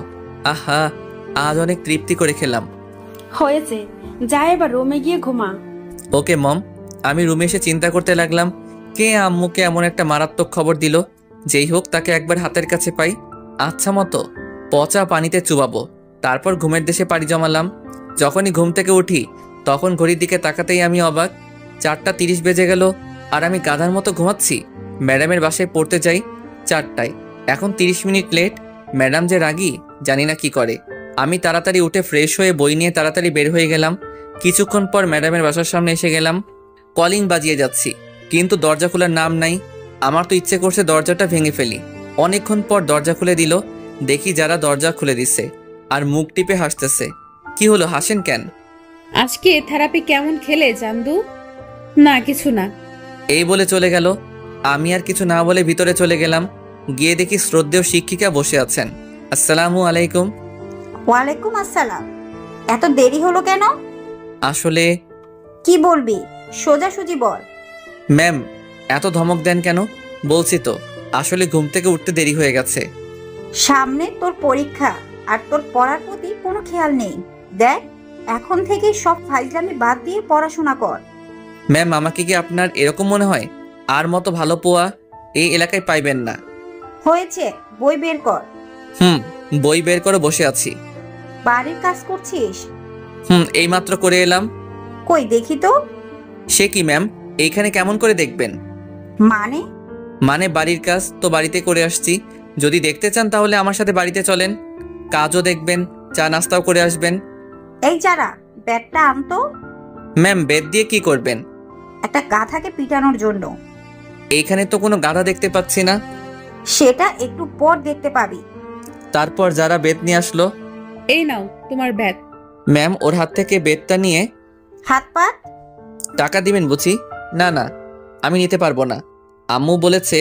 আহা, আজ অনেক তৃপ্তি করে খেলাম। হয়েছে, যা এবার রুমে গিয়ে ঘুমা। ওকে মম। আমি রুমে এসে চিন্তা করতে লাগলাম, কে আম্মুকে এমন একটা মারাত্মক খবর দিল। যেই হোক, তাকে একবার হাতের কাছে পাই, আচ্ছা মতো পচা পানিতে চুবাবো। তারপর ঘুমের দেশে পাড়ি জমালাম। যখনই ঘুম থেকে উঠি, তখন ঘড়ির দিকে তাকাতেই আমি অবাক। 4:30 বেজে গেল, আর আমি গাধার মতো ঘুমাচ্ছি। ম্যাডামের বাসায় পড়তে যাই 4টায়, এখন 30 মিনিট লেট। ম্যাডাম যে রাগী, জানি না কি করে। আমি তাড়াতাড়ি উঠে ফ্রেশ হয়ে বই নিয়ে তাড়াতাড়ি বের হয়ে গেলাম। কিছুক্ষণ পর ম্যাডামের বাসার সামনে এসে গেলাম। কলিং বাজিয়ে যাচ্ছি, কিন্তু দরজা খোলার নাম নাই। আমার তো ইচ্ছে করছে দরজাটা ভেঙে ফেলি। অনেকক্ষণ পর দরজা খুলে দিল। দেখি যারা দরজা খুলে দিছে, আর মুখ টিপে হাসতেছে। কি হলো, হাসেন কেন? আজকে থেরাপি কেমন খেলে চান্দু? না, কিছু না। এই বলে চলে গেল। আমি আর কিছু না বলে ভিতরে চলে গেলাম। গিয়ে দেখি শ্রদ্ধেয় শিক্ষিকা বসে আছেন। আসসালামু আলাইকুম। ওয়ালাইকুম আসসালাম। এত দেরি হলো কেন? আসলে কি বলবি, সোজাসুজি বল। ম্যাম, এত ধমক দেন কেন? বলছি তো, আসলে ঘুম থেকে উঠতে দেরি হয়ে গেছে। সামনে তোর পরীক্ষা, আর তোর পড়ার প্রতি কোনো খেয়াল নেই। দেখ, এখন থেকে সব ফাইজলামি বাদ দিয়ে পড়াশোনা কর। ম্যাম, আমাকে কি আপনার এরকম মনে হয়? আর মতো ভালো পোয়া এই এলাকায় পাইবেন না। হয়েছে, বই বের কর। বই বের করে বসে আছি। বাড়ির কাজ করছিস? এইমাত্র করে এলাম। কই দেখি তো। সে কি ম্যাম, এইখানে কেমন করে দেখবেন? মানে বাড়ির কাজ তো বাড়িতে করে আসছি। যদি দেখতে চান তাহলে আমার সাথে বাড়িতে চলেন, কাজও দেখবেন, চা নাস্তাও করে আসবেন। এই যারা, ব্যাটটা আনতো। ম্যাম, বেদ দিয়ে কি করবেন? একটা গাধাকে পিটানোর জন্য। এইখানে তো কোনো গাধা দেখতে পাচ্ছি না। সেটা একটু পর দেখতে পাবি। তারপর যারা বেত নিয়ে আসলো। এই নাও তোমার ব্যাগ। ম্যাম ওর হাত থেকে বেতটা নিয়ে, হাত পাত। টাকা দিবেন বুঝি? না না, আমি নিতে পারবো না। আম্মু বলেছে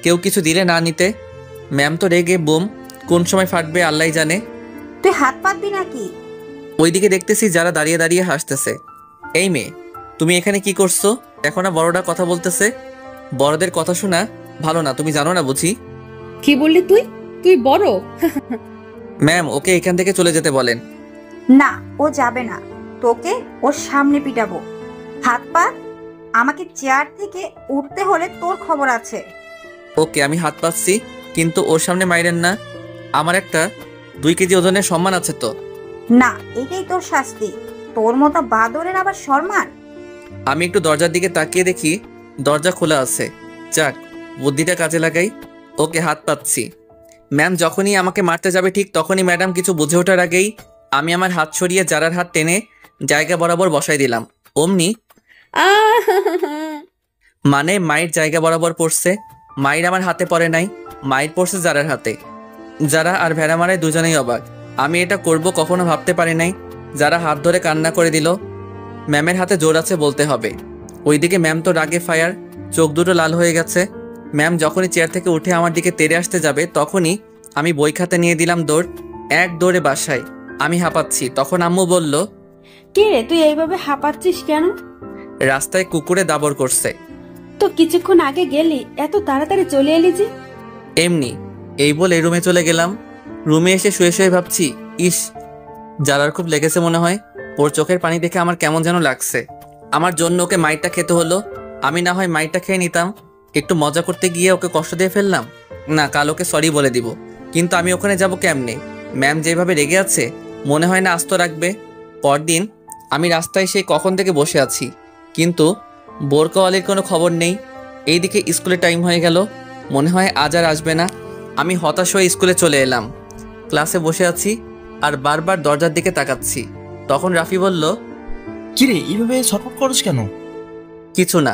কেউ কিছু দিলে না নিতে। ম্যাম তো রেগে বুম, কোন সময় ফাটবে আল্লাহ জানে। তুই হাত পাতবি নাকি? ওইদিকে দেখতেছি যারা দাঁড়িয়ে দাঁড়িয়ে হাসতেছে। এই মেয়ে, তুমি এখানে কি করছো? দেখো না বড়রা কথা বলতেছে। বড়দের কথা শোনা ভালো না, তুমি জানো না বুঝি? কি বললি তুই? তুই বড়? ম্যাম ওকে এখান থেকে চলে যেতে বলেন। না, ও যাবে না। তোকে ওর সামনে পিটাবো। হাত পাত। আমাকে চেয়ার থেকে উঠতে হলে তোর খবর আছে। ওকে, আমি হাত পাচ্ছি, কিন্তু ওর সামনে মাইরেন না। আমার একটা 2 কেজি ওজনের সম্মান আছে তো। না, এটাই তোর শাস্তি। তোর মতো বাদরের আবার সম্মান? আমি একটু দরজার দিকে তাকিয়ে দেখি দরজা খোলা আছে। যাক, বুদ্ধিটা কাজে লাগাই। ওকে, হাত পাচ্ছি। ম্যাম যখনই আমাকে মারতে যাবে ঠিক তখনই ম্যাডাম কিছু বুঝে ওঠার আগেই আমি আমার হাত সরিয়ে যারার হাত টেনে জায়গা বরাবর বসাই দিলাম। অমনি মানে মায়ের জায়গা বরাবর পড়ছে। মায়ের আমার হাতে পড়ে নাই, মায়ের পড়ছে যারার হাতে। যারা আর ভেড়া মারায় দুজনেই অবাক। আমি এটা করব কখনো ভাবতে পারি নাই। যারা হাত ধরে কান্না করে দিল। ম্যামের হাতে জোর আছে বলতে হবে। ওইদিকে ম্যাম তো রাগে ফায়ার, চোখ দুটো লাল হয়ে গেছে। ম্যাম যখনই চেয়ার থেকে উঠে আমার দিকে তেড়ে আসতে যাবে তখনই আমি বই খাতা নিয়ে দিলাম দৌড়। এক দৌড়ে বাসায়। আমি হাঁপাচ্ছি। তখন আম্মু বলল, কে রে, তুই এইভাবে হাঁপাচ্ছিস কেন? রাস্তায় কুকুরে দাবর করছে। তো কিছুক্ষণ আগে গেলি, এত তাড়াতাড়ি চলে এলি যে? এমনি। এই বলে রুমে চলে গেলাম। রুমে এসে শুয়ে শুয়ে ভাবছি, ইস, যারার খুব লেগেছে মনে হয়। ওর চোখের পানি দেখে আমার কেমন যেন লাগছে। আমার জন্য ওকে মাইরটা খেতে হলো। আমি না হয় মাইরটা খেয়ে নিতাম। একটু মজা করতে গিয়ে ওকে কষ্ট দিয়ে ফেললাম। না, কাল ওকে সরি বলে দিব। কিন্তু আমি ওখানে যাব কেমনে? ম্যাম যেভাবে রেগে আছে মনে হয় না আস্ত রাখবে। পরদিন আমি রাস্তায় সেই কখন থেকে বসে আছি, কিন্তু বোরকাওয়ালির কোনো খবর নেই। এইদিকে স্কুলে টাইম হয়ে গেল, মনে হয় আজ আর আসবে না। আমি হতাশ হয়ে স্কুলে চলে এলাম। ক্লাসে বসে আছি আর বারবার দরজার দিকে তাকাচ্ছি। তখন রাফি বলল, কিরে এইভাবে ছটফট করছ কেন? কিছু না।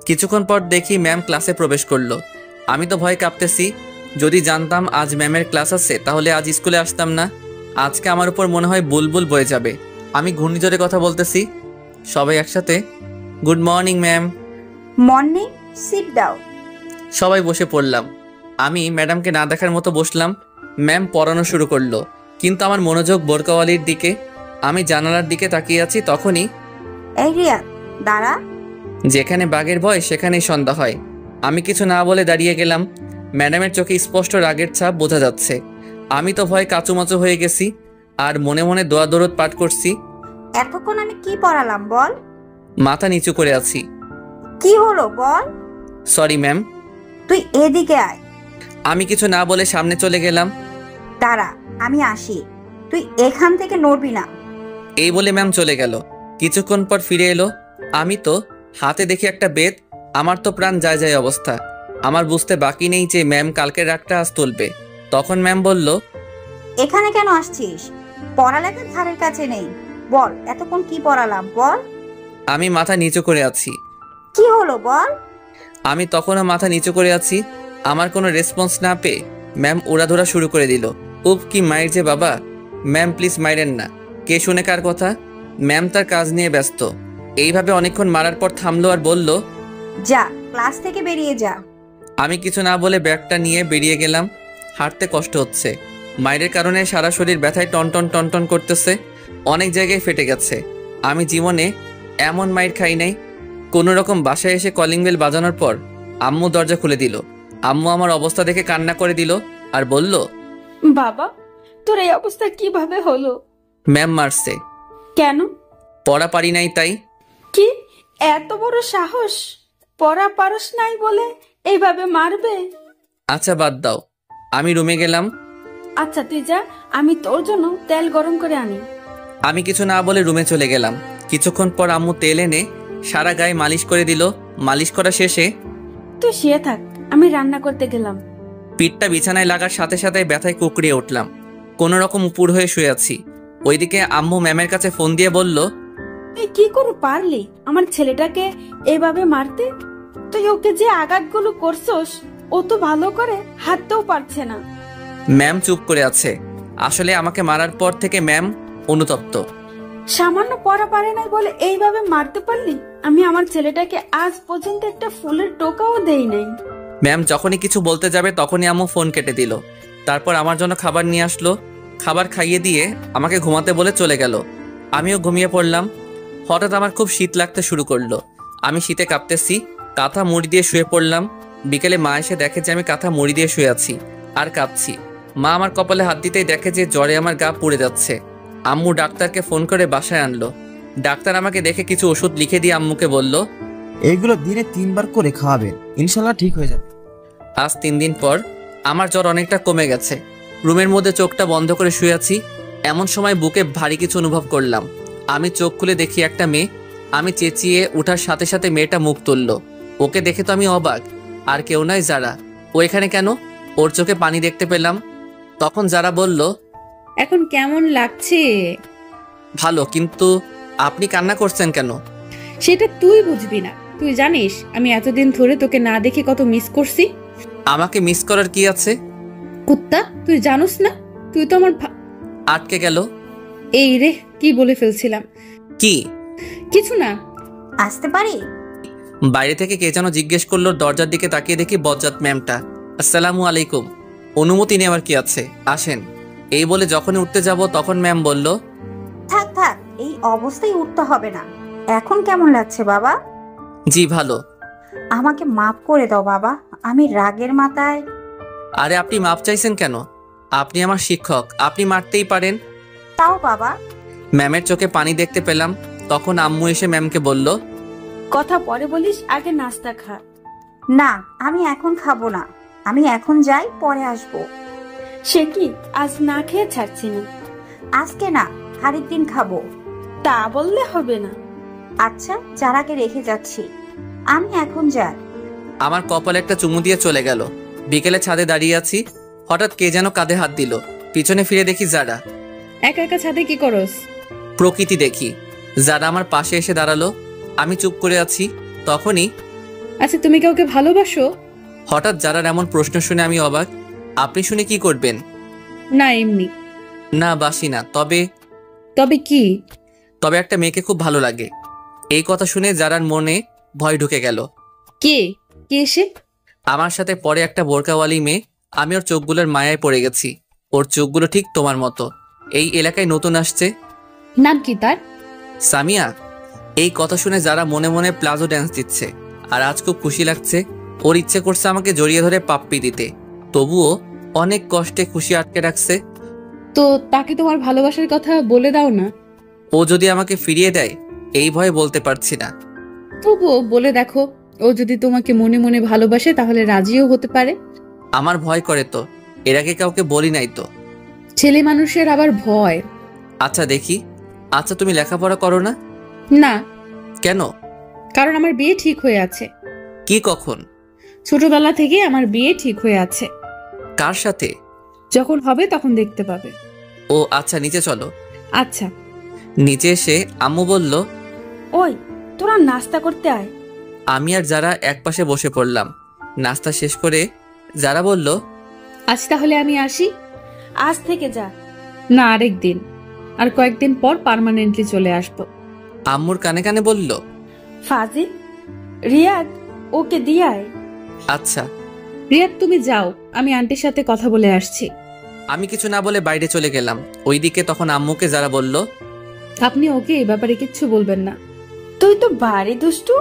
কিছুক্ষণ পর দেখি ম্যাম ক্লাসে প্রবেশ করলো। আমি তো ভয় কাঁপতেছি। যদি জানতাম আজ ম্যামের ক্লাস আছে তাহলে আজ স্কুলে আসতাম না। আজকে আমার উপর মনে হয় বুলবুল বয়ে যাবে। আমি ঘূর্ণিঝড়ে কথা বলতেছি। সবাই একসাথে, good morning ma'am. Morning. Sit down. সবাই বসে পড়লাম। আমি ম্যাডামকে না দেখার মতো বসলাম। ম্যাম পড়ানো শুরু করলো, কিন্তু আমার মনোযোগ বোরকাওয়ালির দিকে। আমি জানালার দিকে তাকিয়ে আছি। তখনই, এই রিয়া, দাঁড়া। যেখানে বাঘের ভয় সেখানেই সন্ধ্যা হয়। আমি কিছু না বলে দাঁড়িয়ে গেলাম। ম্যাডামের চোখে স্পষ্ট রাগের ছাপ বোঝা যাচ্ছে। আমি তো ভয় কাচুমাচু হয়ে গেছি আর মনে মনে দোয়া দরুদ পাঠ করছি। এতক্ষণ আমি কি পড়ালাম বল? মাথা নিচু করে আছি। কি হলো বল? Sorry ma'am. তুই এদিকে আয়। আমি কিছু না বলে সামনে চলে গেলাম। দাঁড়া, আমি আসি। তুই এখান থেকে নড়বি না। এই বলে ম্যাম চলে গেল। কিছুক্ষণ পর ফিরে এলো। আমি তো হাতে দেখি একটা বেত। আমার তো প্রাণ যায় যায় অবস্থা। আমার বুঝতে বাকি নেই যে ম্যাম কালকের রাগটা আজ তুলবে। তখন ম্যাম বলল, এখানে কেন আসছিস? পড়ালেখা ধারের কাছে নেই। বল, এতক্ষণ কি পড়ালাম বল? আমি মাথা নিচু করে আছি। কি হলো বল? আমি তখনও মাথা নিচু করে আছি। আমার কোনো রেসপন্স না পেয়ে ম্যাম ওড়াধরা শুরু করে দিল। উপ, কি মাইর যে বাবা। ম্যাম প্লিজ মাইরেন না। কে শুনে কার কথা? ম্যাম তার কাজ নিয়ে ব্যস্ত। এইভাবে অনেকক্ষণ মারার পর থামলো আর বলল, যা, ক্লাস থেকে বেরিয়ে যা। আমি কিছু না বলে ব্যাগটা নিয়ে বেরিয়ে গেলাম। হাঁটতে কষ্ট হচ্ছে। মায়ের কারণে সারা শরীর ব্যথায় টনটন টনটন করতেছে। অনেক জায়গায় ফেটে গেছে। আমি জীবনে এমন মাইর খাই নাই। কোনো রকম বাসায় এসে কলিং বেল বাজানোর পর আম্মু দরজা খুলে দিল। আম্মু আমার অবস্থা দেখে কান্না করে দিল আর বলল, বাবা, তোর এই অবস্থা কিভাবে হলো? ম্যাম মারছে। কেন? পড়া পারি নাই তাই। কি এত বড় সাহস? পড়া পারস নাই বলে এইভাবে মারবে? আচ্ছা বাদ দাও। আমি রুমে গেলাম। আচ্ছা তুই যা, আমি তোর জন্য তেল গরম করে আনি। আমি কিছু না বলে রুমে চলে গেলাম। কিছুক্ষণ পর আম্মু তেল এনে সারা গায়ে মালিশ করে দিল। মালিশ করা শেষে, তুই শুয়ে থাক, আমি রান্না করতে গেলাম। পিঠটা বিছানায় লাগার সাথে সাথে ব্যথায় কুকড়িয়ে উঠলাম। কোনো রকম উপর হয়ে শুয়ে আছি। ওইদিকে আম্মু ম্যামের কাছে ফোন দিয়ে বলল, তুই কি করে পারলি আমার ছেলেটাকে এভাবে মারতে? তুই ওকে যে আঘাতগুলো করছস ও তো ভালো করে হাঁটতেও পারছে না। ম্যাম চুপ করে আছে। আসলে আমাকে মারার পর থেকে ম্যাম অনুতপ্ত। সামান্য পড়া পারে নাই বলে এইভাবে মারতে পারলি? আমি আমার ছেলেটাকে আজ পর্যন্ত একটা ফুলের টোকাও দেই নাই। ম্যাম যখনই কিছু বলতে যাবে তখনই আম্মু ফোন কেটে দিল। তারপর আমার জন্য খাবার নিয়ে আসলো। খাবার খাইয়ে দিয়ে আমাকে ঘুমাতে বলে চলে গেল। আমিও ঘুমিয়ে পড়লাম। হঠাৎ আমার খুব শীত লাগতে শুরু করলো। আমি শীতে কাঁপতেছি, কাঁথা মুড়ি দিয়ে শুয়ে পড়লাম। বিকেলে মা এসে দেখে যে আমি কাঁথা মুড়ি দিয়ে শুয়ে আছি আর কাঁপছি। মা আমার কপালে হাত দিতেই দেখে যে জ্বরে আমার গা পুড়ে যাচ্ছে। আম্মু ডাক্তারকে ফোন করে বাসায় আনলো। ডাক্তার আমাকে দেখে কিছু ওষুধ লিখে দিয়ে আম্মুকে বলল, এইগুলো দিনে 3 বার করে খাওয়াবেন, ইনশাল্লাহ ঠিক হয়ে যাবে। আজ 3 দিন পর আমার জ্বর অনেকটা কমে গেছে। রুমের মধ্যে চোখটা বন্ধ করে শুয়ে আছি। এমন সময় বুকে ভারী কিছু অনুভব করলাম। আমি চোখ খুলে দেখি একটা মেয়ে। আমি চেঁচিয়ে ওঠার সাথে সাথে মেয়েটা মুখ তুলল। ওকে দেখে তো আমি অবাক। আর কেউ নয়, যারা। ও এখানে কেন? ওর চোখে পানি দেখতে পেলাম। তখন যারা বলল, এখন কেমন লাগছে? ভালো, কিন্তু আপনি কান্না করছেন কেন? সেটা তুই বুঝবি না। তুই জানিস আমি এতদিন ধরে তোকে না দেখে কত মিস করছি। আমাকে মিস করার কি আছে? কুত্তা, তুই জানোস না? তুই তো আমার আটকে গেল। এই রে, কি বলে ফেলছিলাম। কি? কিছু না। আসতে পারি? বাইরে থেকে কে যেন জিজ্ঞেস করলো। দরজার দিকে তাকিয়ে দেখি বজ্জাত ম্যামটা। আসসালামু আলাইকুম। অনুমতি নেওয়ার কি আছে, আসেন। এই বলে যখনই উঠতে যাব তখন ম্যাম বলল, থাক থাক, এই অবস্থায় উঠতে হবে না। এখন কেমন লাগছে বাবা? জি ভালো। আমাকে মাফ করে দাও বাবা, আমি রাগের মাথায়। আরে আপনি মাপ চাইছেন কেন? আপনি আমার শিক্ষক, আপনি মারতেই পারেন। তাও বাবা। ম্যামের চোখে পানি দেখতে পেলাম। তখন আম্মু এসে ম্যামকে বলল, কথা পরে বলিস, আগে নাস্তা খা। না, আমি এখন খাবো না। আমি এখন যাই, পরে আসবো। সে কি, আজ না খেয়ে ছাড়ছি না? আজকে না, আরেকদিন খাবো। তা বললে হবে না। আচ্ছা, যারাকে রেখে যাচ্ছি, আমি এখন যাই। আমার কপালে একটা চুমু দিয়ে চলে গেল। বিকেলে ছাদে দাঁড়িয়ে আছি। হঠাৎ কে যেন কাঁধে হাত দিল। পিছনে ফিরে দেখি যারা। একা একা ছাদে কি করস? প্রকৃতি দেখি। যারা আমার পাশে এসে দাঁড়ালো। আমি চুপ করে আছি। তখনই, আচ্ছা, তুমি কাউকে ভালোবাসো? হঠাৎ যারার এমন প্রশ্ন শুনে আমি অবাক। আপনি শুনে কি করবেন? না, এমনি। না, বাসি না। তবে তবে কি? তবে একটা মেয়েকে খুব ভালো লাগে। এই কথা শুনে যারার মনে ভয় ঢুকে গেল। কে? কে সে? আমার সাথে পরে একটা বোরকাওয়ালি মেয়ে। আমি ওর চোখগুলোর মায়ায় পড়ে গেছি। ওর চোখগুলো ঠিক তোমার মতো। এই এলাকায় নতুন আসছে। নাম কি তার? সামিয়া। এই কথা শুনে যারা মনে মনে প্লাজো ড্যান্স দিচ্ছে। আর আজ খুব খুশি লাগছে। ওর ইচ্ছে করছে আমাকে জড়িয়ে ধরে পাপ্পি দিতে। তবুও অনেক কষ্টে খুশি আটকে রাখছে। তো তাকে তোমার ভালোবাসার কথা বলে দাও না। ও যদি আমাকে ফিরিয়ে দেয়, এই ভয়ে বলতে পারছি না। তবুও বলে দেখো, ও যদি তোমাকে মনে মনে ভালোবাসে তাহলে রাজিও হতে পারে। আমার ভয় করে তো। এর আগে কাউকে বলি নাই তো। ছেলে মানুষের আবার ভয়। আচ্ছা দেখি। আচ্ছা তুমি লেখাপড়া করো না? না। কেন? কারণ আমার বিয়ে ঠিক হয়ে আছে। কি, কখন? ছোটবেলা থেকে আমার বিয়ে ঠিক হয়ে আছে। কার সাথে? যখন হবে তখন দেখতে পাবে। ও আচ্ছা, নিচে চলো। আচ্ছা। নিচে এসে আম্মু বলল, ওই, তোরা নাস্তা করতে আয়। আমি আর যারা একপাশে বসে পড়লাম। নাস্তা শেষ করে যারা বলল, আজ তাহলে আমি আসি। আজ থেকে যা। না, আরেক দিন। আর কয়েকদিন পর পার্মানেন্টলি চলে আসবো। আম্মুর কানে কানে বলল, ফাজিল, রিয়াদ, ওকে দিয়ে আয়। আচ্ছা। রিয়াদ, তুমি যাও, আমি আন্টির সাথে কথা বলে আসছি। আমি কিছু না বলে বাইরে চলে গেলাম। ওইদিকে তখন আম্মুকে যারা বলল, আপনি ওকে এই ব্যাপারে কিচ্ছু বলবেন না। তুই তো ভারী দুষ্টু।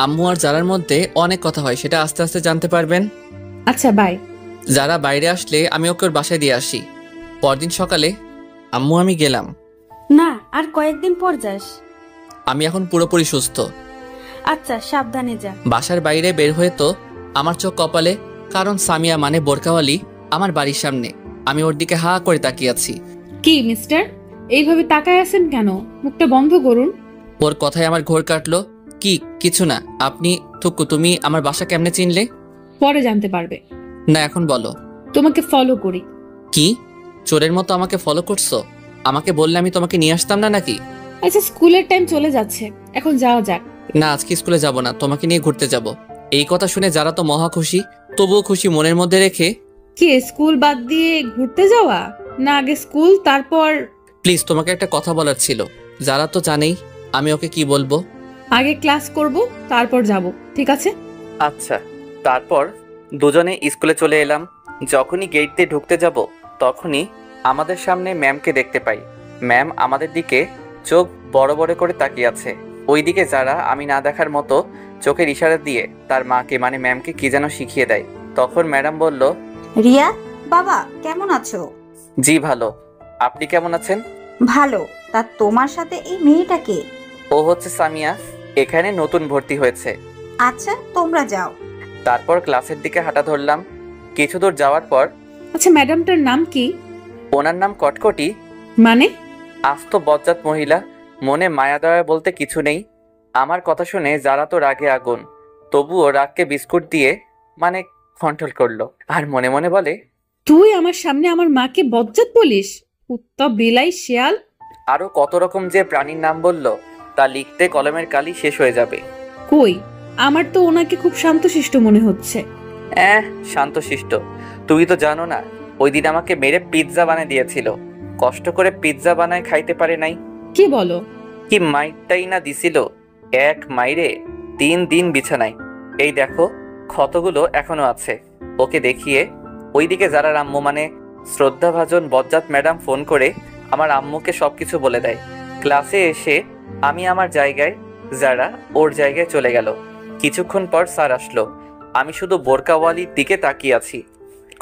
আম্মু আর যারার মধ্যে অনেক কথা হয়, সেটা আস্তে আস্তে জানতে পারবেন। আচ্ছা, বাই। যারা বাইরে আসলে আমি ওকে ওর বাসায় দিয়ে আসি। পরদিন সকালে আম্মু আমি গেলাম। না, আর কয়েকদিন পর যাস। আমি এখন পুরোপুরি সুস্থ। আচ্ছা, সাবধানে যা। বাসার বাইরে বের হয়ে তো আমার চোখ কপালে। কারণ সামিয়া মানে বোরকাওয়ালি আমার বাড়ির সামনে। আমি ওর দিকে হা করে তাকিয়ে আছি। কি মিস্টার, এইভাবে তাকায় আছেন কেন? মুখটা বন্ধ করুন। ওর কথায় আমার ঘোর কাটলো। কি? কিছু না। আপনি থুকু, তুমি আমার বাসা কেমনে চিনলে? পরে জানতে পারবে। না, এখন বলো। তোমাকে ফলো করি। কি? চোরের মতো আমাকে ফলো করছো? আমাকে বললে আমি তোমাকে নিয়ে আসতাম না নাকি? আচ্ছা, স্কুলের টাইম চলে যাচ্ছে, এখন যাওয়া যাক। না, আজকে স্কুলে যাব না, তোমাকে নিয়ে ঘুরতে যাব। এই কথা শুনে যারা তো মহা খুশি। তবুও খুশি মনের মধ্যে রেখে কি স্কুল বাদ দিয়ে ঘুরতে যাওয়া, না আগে স্কুল তারপর? প্লিজ, তোমাকে একটা কথা বলার ছিল। যারা তো জানেই, আমি ওকে কি বলবো? আগে ক্লাস করব, তারপর যাব, ঠিক আছে? আচ্ছা। তারপর দুজনে স্কুলে চলে এলাম। যখনই গেট দিয়ে ঢুকতে যাব তখনই আমাদের সামনে ম্যামকে দেখতে পাই। ম্যাম আমাদের দিকে চোখ বড় বড় করে তাকিয়ে আছে। ওইদিকে যারা আমি না দেখার মতো চোখের ইশারা দিয়ে তার মাকে মানে ম্যামকে কি যেন শিখিয়ে দেয়। তখন ম্যাডাম বলল, রিয়া, বাবা কেমন আছো? জি ভালো, আপনি কেমন আছেন? ভালো। তা তোমার সাথে এই মেয়েটাকে? ও হচ্ছে সামিয়া, এখানে নতুন ভর্তি হয়েছে। আচ্ছা, তোমরা যাও। তারপর ক্লাসের দিকে হাঁটা ধরলাম। কিছু দূর যাওয়ার পর, আচ্ছা, ম্যাডামটার নাম কি? ওনার নাম কটকটি। মানে? আস্ত বজ্জাত মহিলা, মনে মায়া দয়া বলতে কিছু নেই। আমার কথা শুনে যারা তো রাগে আগুন, তবুও রাগকে বিস্কুট দিয়ে মানে কন্ট্রোল করলো, আর মনে মনে বলে, তুই আমার সামনে আমার মাকে বজ্জাত বলিস? কুত্তা, বিলাই, শিয়াল। আরো কত রকম যে প্রাণীর নাম বলল তা লিখতে কলমের কালি শেষ হয়ে যাবে। কই, আমার তো ওনাকে খুব শান্তশিষ্ট মনে হচ্ছে। শান্তশিষ্ট? তুই তো জানো না, ওই দিন আমাকে মেরে পিৎজা বানিয়ে দিয়েছিল। কষ্ট করে পিৎজা বানায় খাইতে পারে নাই। কি বলো? কি মাইরটাই না দিছিল, এক মাইরে 3 দিন বিছানায়। এই দেখো, ক্ষতগুলো এখনো আছে। ওকে দেখিয়ে ওইদিকে যারা আম্মু মানে শ্রদ্ধাভাজন বজ্জাত ম্যাডাম ফোন করে আমার আম্মুকে সবকিছু বলে দেয়। ক্লাসে এসে আমি আমার জায়গায়, যারা ওর জায়গায় চলে গেল। কিছুক্ষণ পর স্যার আসলো। আমি শুধু বোরকাওয়ালির দিকে তাকিয়ে আছি।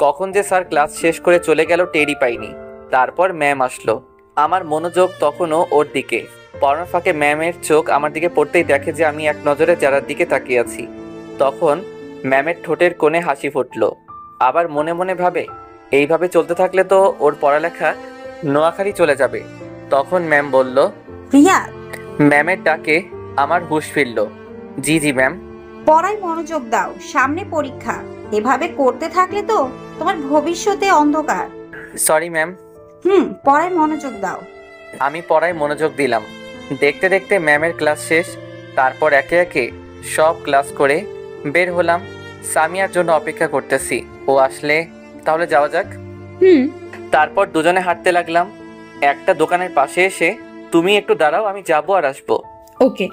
কখন যে স্যার ক্লাস শেষ করে চলে গেল টেরই পাইনি। তারপর ম্যাম আসলো। আমার মনোযোগ তখনও ওর দিকে। পড়ার ফাঁকে ম্যামের চোখ আমার দিকে পড়তেই দেখে যে আমি এক নজরে যারার দিকে তাকিয়ে আছি। তখন ম্যামের ঠোঁটের কোণে হাসি ফুটলো। আবার মনে মনে ভাবে, এইভাবে চলতে থাকলে তো ওর পড়ালেখা নোয়াখালী চলে যাবে। তখন ম্যাম বলল, রিয়া, ম্যামের ডাকে আমার হুঁশ ফিরল। জি জি ম্যাম। পড়ায় মনোযোগ দাও, সামনে পরীক্ষা। এভাবে করতে থাকলে তো তোমার ভবিষ্যতে অন্ধকার। Sorry ma'am. পড়ায় মনোযোগ দাও। আমি পড়ায় মনোযোগ দিলাম। দেখতে দেখতে ম্যামের ক্লাস শেষ। তারপর একে একে সব ক্লাস করে বের হলাম। সামিয়ার জন্য অপেক্ষা করতেছি, ও আসলে তাহলে যাওয়া যাক। তারপর দুজনে হাঁটতে লাগলাম। একটা দোকানের পাশে এসে, তুমি একটু দাঁড়াও, আমি যাবো আর আসবো। ওকে।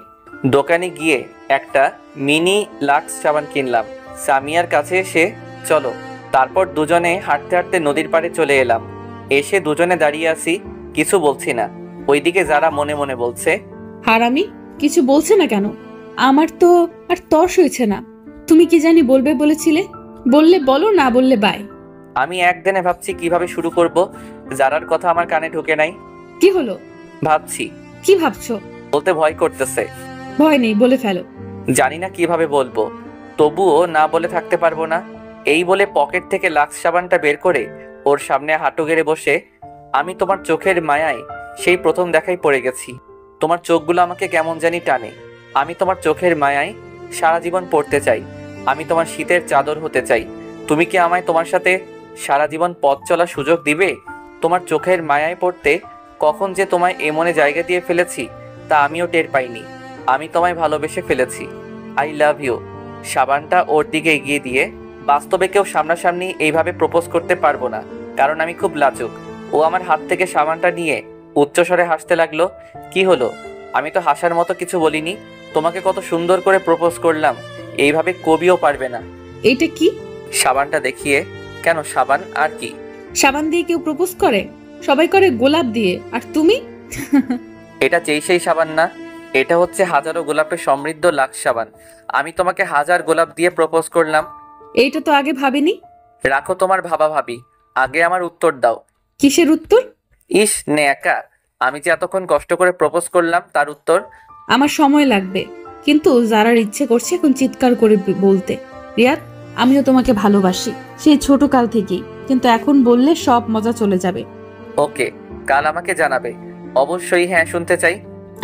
দোকানে গিয়ে একটা মিনি লাক্স সাবান কিনলাম। সামিয়ার কাছে এসে, চলো। তারপর দুজনে হাঁটতে হাঁটতে নদীর পাড়ে চলে এলাম। এসে দুজনে দাঁড়িয়ে আছি, কিছু বলছি না। ওইদিকে যারা মনে মনে বলছে, হারামি, কিছু বলছে না কেন? আমার তো আর তর সইছে না। তুমি কি জানি বলবে বলেছিলে, বললে বলো, না বললে বাই। আমি একদিনে ভাবছি কিভাবে শুরু করব। যারার কথা আমার কানে ঢুকে নাই। কি হলো? ভাবছি। কি ভাবছো? বলতে ভয় করতেছে। ভয় নেই, বলে ফেলো। জানি না কিভাবে বলবো, তবুও না বলে থাকতে পারবো না। এই বলে পকেট থেকে লাক্স সাবানটা বের করে ওর সামনে হাঁটু গেড়ে বসে, আমি তোমার চোখের মায়ায় সেই প্রথম দেখাই পড়ে গেছি। তোমার চোখগুলো আমাকে কেমন জানি টানে। আমি তোমার চোখের মায়ায় সারা জীবন পড়তে চাই। আমি তোমার শীতের চাদর হতে চাই। তুমি কি আমায় তোমার সাথে সারা জীবন পথ চলার সুযোগ দিবে? তোমার চোখের মায়ায় পড়তে কখন যে তোমায় এমনে জায়গা দিয়ে ফেলেছি তা আমিও টের পাইনি। আমি তোমায় ভালোবেসে ফেলেছি। I love you. সাবানটা ওর দিকে এগিয়ে দিয়ে, বাস্তবে কেউ সামনাসামনি এইভাবে প্রপোজ করতে পারবো না, কারণ আমি খুব লাজুক। ও আমার হাত থেকে সাবানটা নিয়ে উচ্চস্বরে হাসতে লাগলো। কি হলো? আমি তো হাসার মতো কিছু বলিনি। তোমাকে কত সুন্দর করে প্রপোজ করলাম, এইভাবে কবিও পারবে না। এইটা কি? সাবানটা দেখিয়ে। কেন, সাবান আর কি? সাবান দিয়ে কেউ প্রপোজ করে? সবাই করে গোলাপ দিয়ে, আর তুমি? এটা যেই সেই সাবান না, এটা হচ্ছে হাজারো গোলাপে সমৃদ্ধ লাক্স সাবান। আমি তোমাকে 1000 গোলাপ দিয়ে প্রপোজ করলাম। এইটা তো আগে ভাবিনি। রাখো তোমার ভাবা ভাবি, আগে আমার উত্তর দাও। কিসের উত্তর? ইস নেকা, আমি যে এতক্ষণ কষ্ট করে প্রপোজ করলাম তার উত্তর। আমার সময় লাগবে, কিন্তু যারার ইচ্ছে করছে এখন চিৎকার করে বলতে, রিয়াদ, আমিও তোমাকে ভালোবাসি, সেই ছোট কাল থেকেই, কিন্তু এখন বললে সব মজা চলে যাবে। ওকে, কাল আমাকে জানাবে। অবশ্যই হ্যাঁ, শুনতে চাই।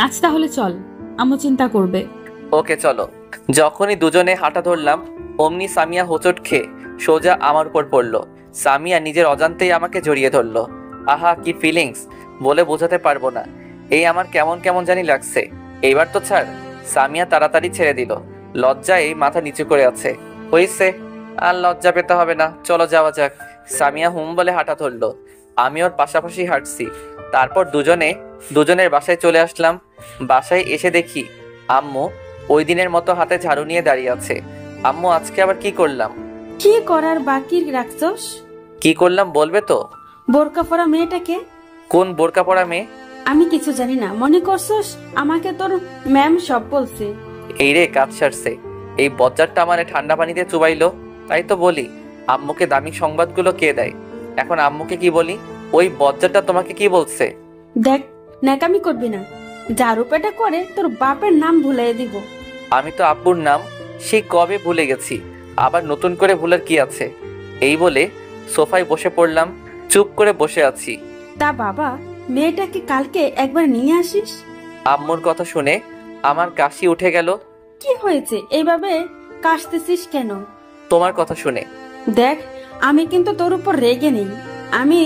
আজ তাহলে চল, আম্মু চিন্তা করবে। ওকে চলো। যখনই দুজনে হাঁটা ধরলাম অমনি সামিয়া হোঁচট খেয়ে সোজা আমার উপর পড়লো। সামিয়া নিজের অজান্তেই আমাকে জড়িয়ে ধরলো। আহা কি ফিলিংস, বলে বোঝাতে পারবো না। এই আমার কেমন কেমন জানি লাগছে। এইবার তো ছাড়। সামিয়া তাড়াতাড়ি ছেড়ে দিল। লজ্জায় মাথা নিচু করে আছে। হইছে, আর লজ্জা পেতে হবে না, চলো যাওয়া যাক। সামিয়া হুম বলে হাঁটা ধরলো। আমি ওর পাশাপাশি হাঁটছি। তারপর দুজনের বাসায় চলে আসলাম। বাসায় এসে দেখি আম্মু ওই দিনের মতো হাতে ঝাড়ু নিয়ে দাঁড়িয়ে আছে। আম্মু, আজকে আবার কি করলাম? কি করার বাকি রাখছস? কি করলাম বলবে তো? বোরকা পরা মেয়েটাকে? কোন বোরকা পরা মেয়ে? আমি কিছু জানি না, মনে করছস আমাকে তোর ম্যাম সব বলছে? এই রে, কাজ সারছে। এই বজ্জারটা আমারে ঠান্ডা পানিতে চুবাইলো। তাই তো বলি, আম্মুকে দামি সংবাদগুলো কে দেয়? এখন আম্মুকে কি বলি? ওই বজ্জারটা তোমাকে কি বলছে? দেখ, ন্যাকামি করবি না। যা রূপেটা করে তোর বাপের নাম ভুলাই দিব। আমি তো আব্বুর নাম সেই কবে ভুলে গেছি, আবার নতুন করে ভুলার কি আছে? এই বলে সোফায় বসে পড়লাম। চুপ করে বসে আছি। তা বাবা, মেয়েটাকে কালকে একবার নিয়ে আসিস। আম্মুর কথা শুনে আমার কাশি উঠে গেল। কি হয়েছে এইভাবে কাশতেছিস কেন? তোমার কথা শুনে। দেখ, আমি কিন্তু তোর উপর রেগে নেই। আমি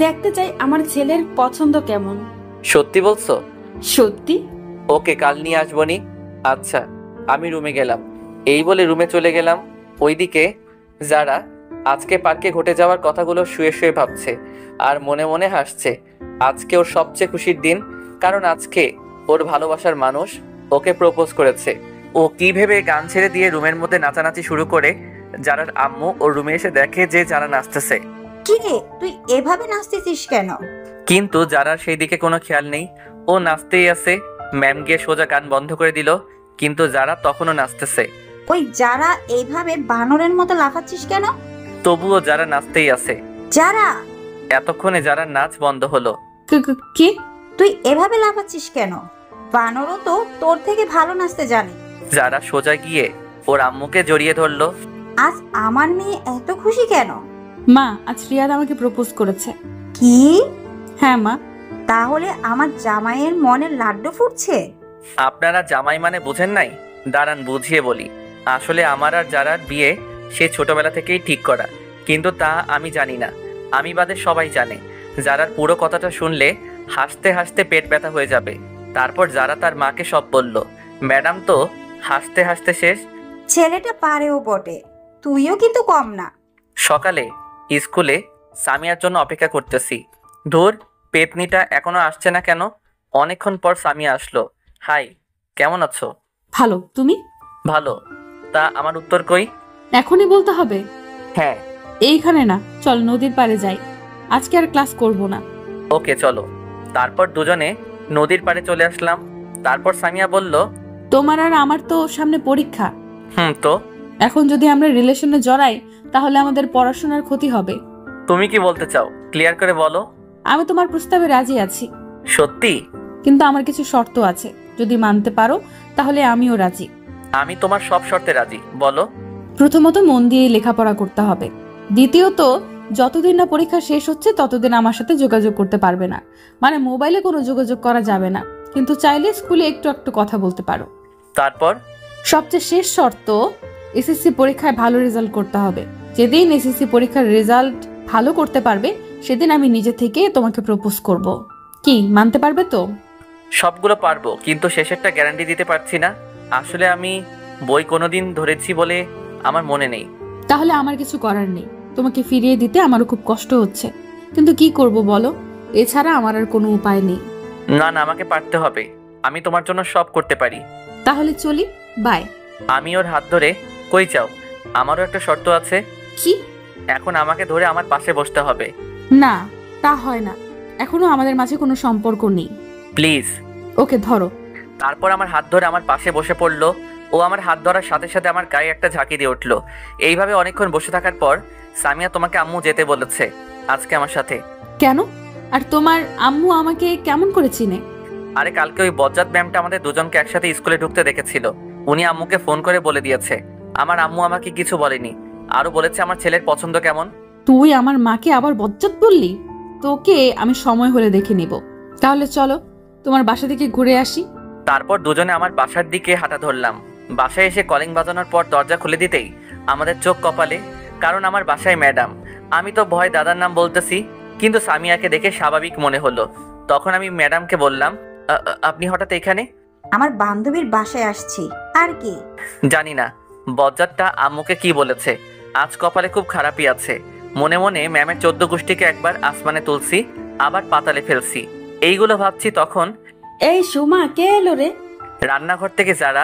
দেখতে চাই আমার ছেলের পছন্দ কেমন। সত্যি বলছো? সত্যি। ওকে, কাল নিয়ে আসবনি। আচ্ছা, আমি রুমে গেলাম। এই বলে রুমে চলে গেলাম। ওইদিকে যারা আজকে পার্কে ঘটে যাওয়ার কথাগুলো শুয়ে শুয়ে ভাবছে আর মনে মনে হাসছে। আজকে ওর সবচেয়ে খুশির দিন, কারণ আজকে ওর ভালোবাসার মানুষ ওকে প্রপোজ করেছে। ও কি ভেবে গান ছেড়ে দিয়ে রুমের মধ্যে নাচানাচি শুরু করে। যারার আম্মু ওর রুমে এসে দেখে যে যারা নাচতেছে। কি রে, তুই এভাবে নাচতেছিস কেন? কিন্তু যারার সেই দিকে কোনো খেয়াল নেই, ও নাচতেই আছে। ম্যাম গিয়ে সোজা গান বন্ধ করে দিল, কিন্তু যারা তখনও নাচতেছে। ওই যারা এইভাবে বানরের মতো লাফাচ্ছিস কেন? তবুও যারা নাচতেই আছে। যারা, এতক্ষণে যারা নাচ বন্ধ হলো। কি? তুই এভাবে লাফাচ্ছিস কেন? বানরও তো তোর থেকে ভালো নাচতে জানে। যারা সোজা গিয়ে ওর আম্মুকে জড়িয়ে ধরলো। আজ আমার মেয়ে এত খুশি কেন? মা, আজ রিয়াদ আমাকে প্রপোজ করেছে। কি? হ্যাঁ মা। তাহলে আমার জামাইয়ের মনে লাড্ডু ফুটছে? আপনারা জামাই মানে বুঝেন নাই? দাঁড়ান বুঝিয়ে বলি। আসলে আমার আর যারার বিয়ে সে ছোটবেলা থেকেই ঠিক করা, কিন্তু তা আমি জানি না। আমি বাদে সবাই জানে। যারার পুরো কথাটা শুনলে হাসতে হাসতে পেট ব্যথা হয়ে যাবে। তারপর যারা তার মাকে সব বলল। ম্যাডাম তো হাসতে হাসতে শেষ। ছেলেটা পারেও বটে, তুইও কিন্তু কম না। সকালে স্কুলে সামিয়ার জন্য অপেক্ষা করতেছি। ধুর, পেতনিটা এখনো আসছে না কেন? অনেকক্ষণ পর সামিয়া আসলো। হাই, কেমন আছো? ভালো, তুমি? ভালো। তা আমার উত্তর কই? এখনই বলতে হবে? হ্যাঁ। এইখানে না, চল নদীর পাড়ে যাই। আজকে আর ক্লাস করব না। ওকে, চলো। তারপর দুজনে নদীর পাড়ে চলে আসলাম। তারপর সামিয়া বলল, তোমার আর আমার তো সামনে পরীক্ষা। তো এখন যদি আমরা রিলেশনে জড়াই তাহলে আমাদের পড়াশোনার ক্ষতি হবে। তুমি কি বলতে চাও? ক্লিয়ার করে বলো। আমি তোমার প্রস্তাবে রাজি আছি, সত্যি? কিন্তু আমার কিছু শর্ত আছে। যদি মানতে পারো তাহলে আমিও রাজি। আমি তোমার সব শর্তে রাজি, বলো। প্রথমত, মন দিয়ে লেখাপড়া করতে হবে। দ্বিতীয়ত, যতদিন না পরীক্ষা শেষ হচ্ছে ততদিন আমার সাথে যোগাযোগ করতে পারবে না। মানে মোবাইলে কোনো যোগাযোগ করা যাবে না, কিন্তু চাইলে স্কুলে একটু একটু কথা বলতে পারো। তারপর? সবচেয়ে শেষ শর্ত, এসএসসি পরীক্ষায় ভালো রেজাল্ট করতে হবে। যেদিন এসএসসি পরীক্ষার রেজাল্ট ভালো করতে পারবে সেদিন আমি নিজে থেকে তোমাকে প্রপোজ করব। কি, মানতে পারবে তো? সবগুলো পারবো, কিন্তু শেষেরটা গ্যারান্টি দিতে পারছি না। আসলে আমি বই কোনোদিন ধরেছি বলে আমার মনে নেই। তাহলে আমার কিছু করার নেই। তোমাকে ফিরিয়ে দিতে আমারও খুব কষ্ট হচ্ছে, কিন্তু কি করব বলো? এছাড়া আমার আর কোনো উপায় নেই। না না, আমাকে পারতে হবে। আমি তোমার জন্য সব করতে পারি। তাহলে চলি, বাই। আমি ওর হাত ধরে, কই যাও? আমারও একটা শর্ত আছে। কি? এখন আমাকে ধরে আমার পাশে বসতে হবে। না, তা হয় না। এখনো আমাদের মাঝে কোনো সম্পর্ক নেই। প্লিজ। ওকে, ধরো। তারপর আমার হাত ধরে আমার পাশে বসে পড়লো। ও আমার হাত ধরার সাথে সাথে আমার গায়ে একটা ঝাঁকি দিয়ে উঠলো। এইভাবে অনেকক্ষণ বসে থাকার পর সামিয়া তোমাকে আম্মু যেতে বলেছে আজকে আমার সাথে। কেন? আর তোমার আম্মু আমাকে কেমন করে চিনে? আরে কালকে ওই বজ্জাত ম্যামটা আমাদের দুজনকে একসাথে স্কুলে ঢুকতে দেখেছিল। উনি আম্মুকে ফোন করে বলে দিয়েছে। আমার আম্মু আমাকে কিছু বলেনি, আরো বলেছে আমার ছেলের পছন্দ কেমন। তুই আমার মাকে আবার বজ্জাত বললি? তোকে আমি সময় হলে দেখে নিব। তাহলে চলো তোমার বাসা থেকে ঘুরে আসি। তারপর দুজনে আমার বাসার দিকে হাঁটা ধরলাম। বাসায় এসে কলিং বাজানোর পর দরজা খুলে দিতেই আমাদের চোখ কপালে, কারণ আমার বাসায় ম্যাডাম। আমি তো ভয় দাদার নাম বলতেছি, কিন্তু সামিয়াকে দেখে স্বাভাবিক মনে হলো। তখন আমি ম্যাডামকে বললাম, আপনি হঠাৎ এখানে? আমার বান্ধবীর বাসায় আসছি, আর কি? জানি না বজ্জাতটা আম্মুকে কি বলেছে। আজ কপালে খুব খারাপই আছে। মনে মনে ম্যামের 14 গোষ্ঠীকে একবার আসমানে তুলছি, আবার পাতালে ফেলছি, এইগুলো ভাবছি। তখন এই সুমা, কে এলো রে? রান্নাঘর থেকে যারা,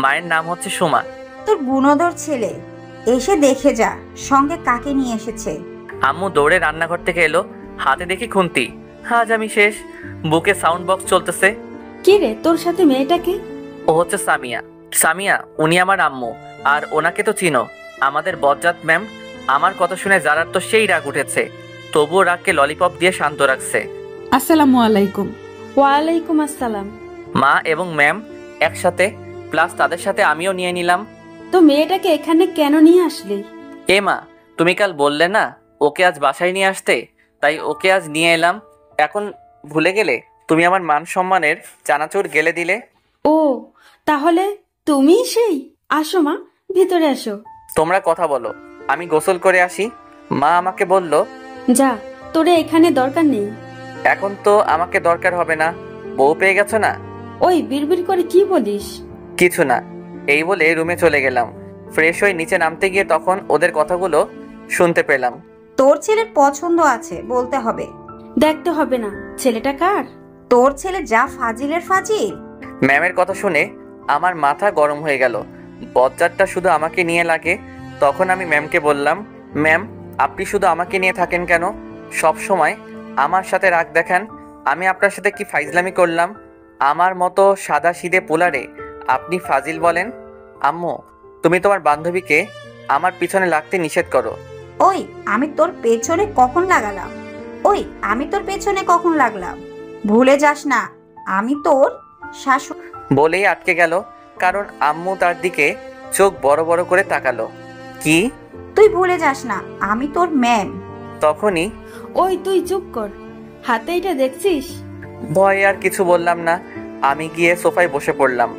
মায়ের নাম হচ্ছে সুমা। তোর গুণধর ছেলে, এসে দেখে যা সঙ্গে কাকে নিয়ে এসেছে। আম্মু দৌড়ে রান্নাঘর থেকে এলো, হাতে দেখি খুন্তি। আজ আমি শেষ। বুকে সাউন্ড বক্স চলতেছে। কি রে, তোর সাথে মেয়েটাকে? ও হচ্ছে সামিয়া। সামিয়া, উনি আমার আম্মু। আর ওনাকে তো চিনো, আমাদের বজ্জাত ম্যাম। আমার কথা শুনে যারার তো সেই রাগ উঠেছে, তবুও রাগকে ললিপপ দিয়ে শান্ত রাখছে। আসসালামু আলাইকুম। ওয়ালাইকুম আসসালাম। মা এবং ম্যাম একসাথে, প্লাস তাদের সাথে আমিও নিয়ে নিলাম। তো মেয়েটাকে এখানে কেন নিয়ে আসলি? এ মা, তুমি কাল বললে না ওকে আজ বাসায় নিয়ে আসতে, তাই ওকে আজ নিয়ে এলাম। এখন ভুলে গেলে? তুমি আমার মান সম্মানের চানাচুর গেলে দিলে। ও, তাহলে তুমি সেই? আসো মা, ভিতরে আসো। তোমরা কথা বলো, আমি গোসল করে আসি। মা আমাকে বলল, যা, তোরে এখানে দরকার নেই। এখন তো আমাকে দরকার হবে না, বউ পেয়ে গেছো না। ওই বিড়বিড় করে কি বলিস? কিছু না, এই বলে রুমে চলে গেলাম। ফ্রেশ হয়ে নিচে নামতে গিয়ে তখন ওদের কথাগুলো শুনতে পেলাম। তোর ছেলের পছন্দ আছে বলতে হবে। দেখতে হবে না, ছেলেটা কার? তোর ছেলে যা ফাজিলের ফাজিল। ম্যামের কথা শুনে আমার মাথা গরম হয়ে গেল। বজ্জাতটা শুধু আমাকে নিয়ে লাগে। তখন আমি ম্যামকে বললাম, ম্যাম আপনি শুধু আমাকে নিয়ে থাকেন কেন? সব সময় আমার সাথে রাগ দেখান। আমি আপনার সাথে কি ফাইজলামি করলাম? আমার মতো সাদা সিধে পোলারে আপনি ফাজিল বলেন? আম্মু, তুমি তোমার বান্ধবীকে আমার পিছনে লাগতে নিষেধ করো। ওই আমি তোর পেছনে কখন লাগালাম? ভুলে যাস না আমি তোর শাশুড়ি। বলেই আটকে গেল, কারণ আম্মু তার দিকে চোখ বড় বড় করে তাকালো। কি? তুই ভুলে যাস না আমি তোর ম্যাম। তখনই ওই তুই চুপ কর, হাতে এটা দেখছিস? ভয়ে আর কিছু বললাম না। আমি গিয়ে সোফায় বসে পড়লাম।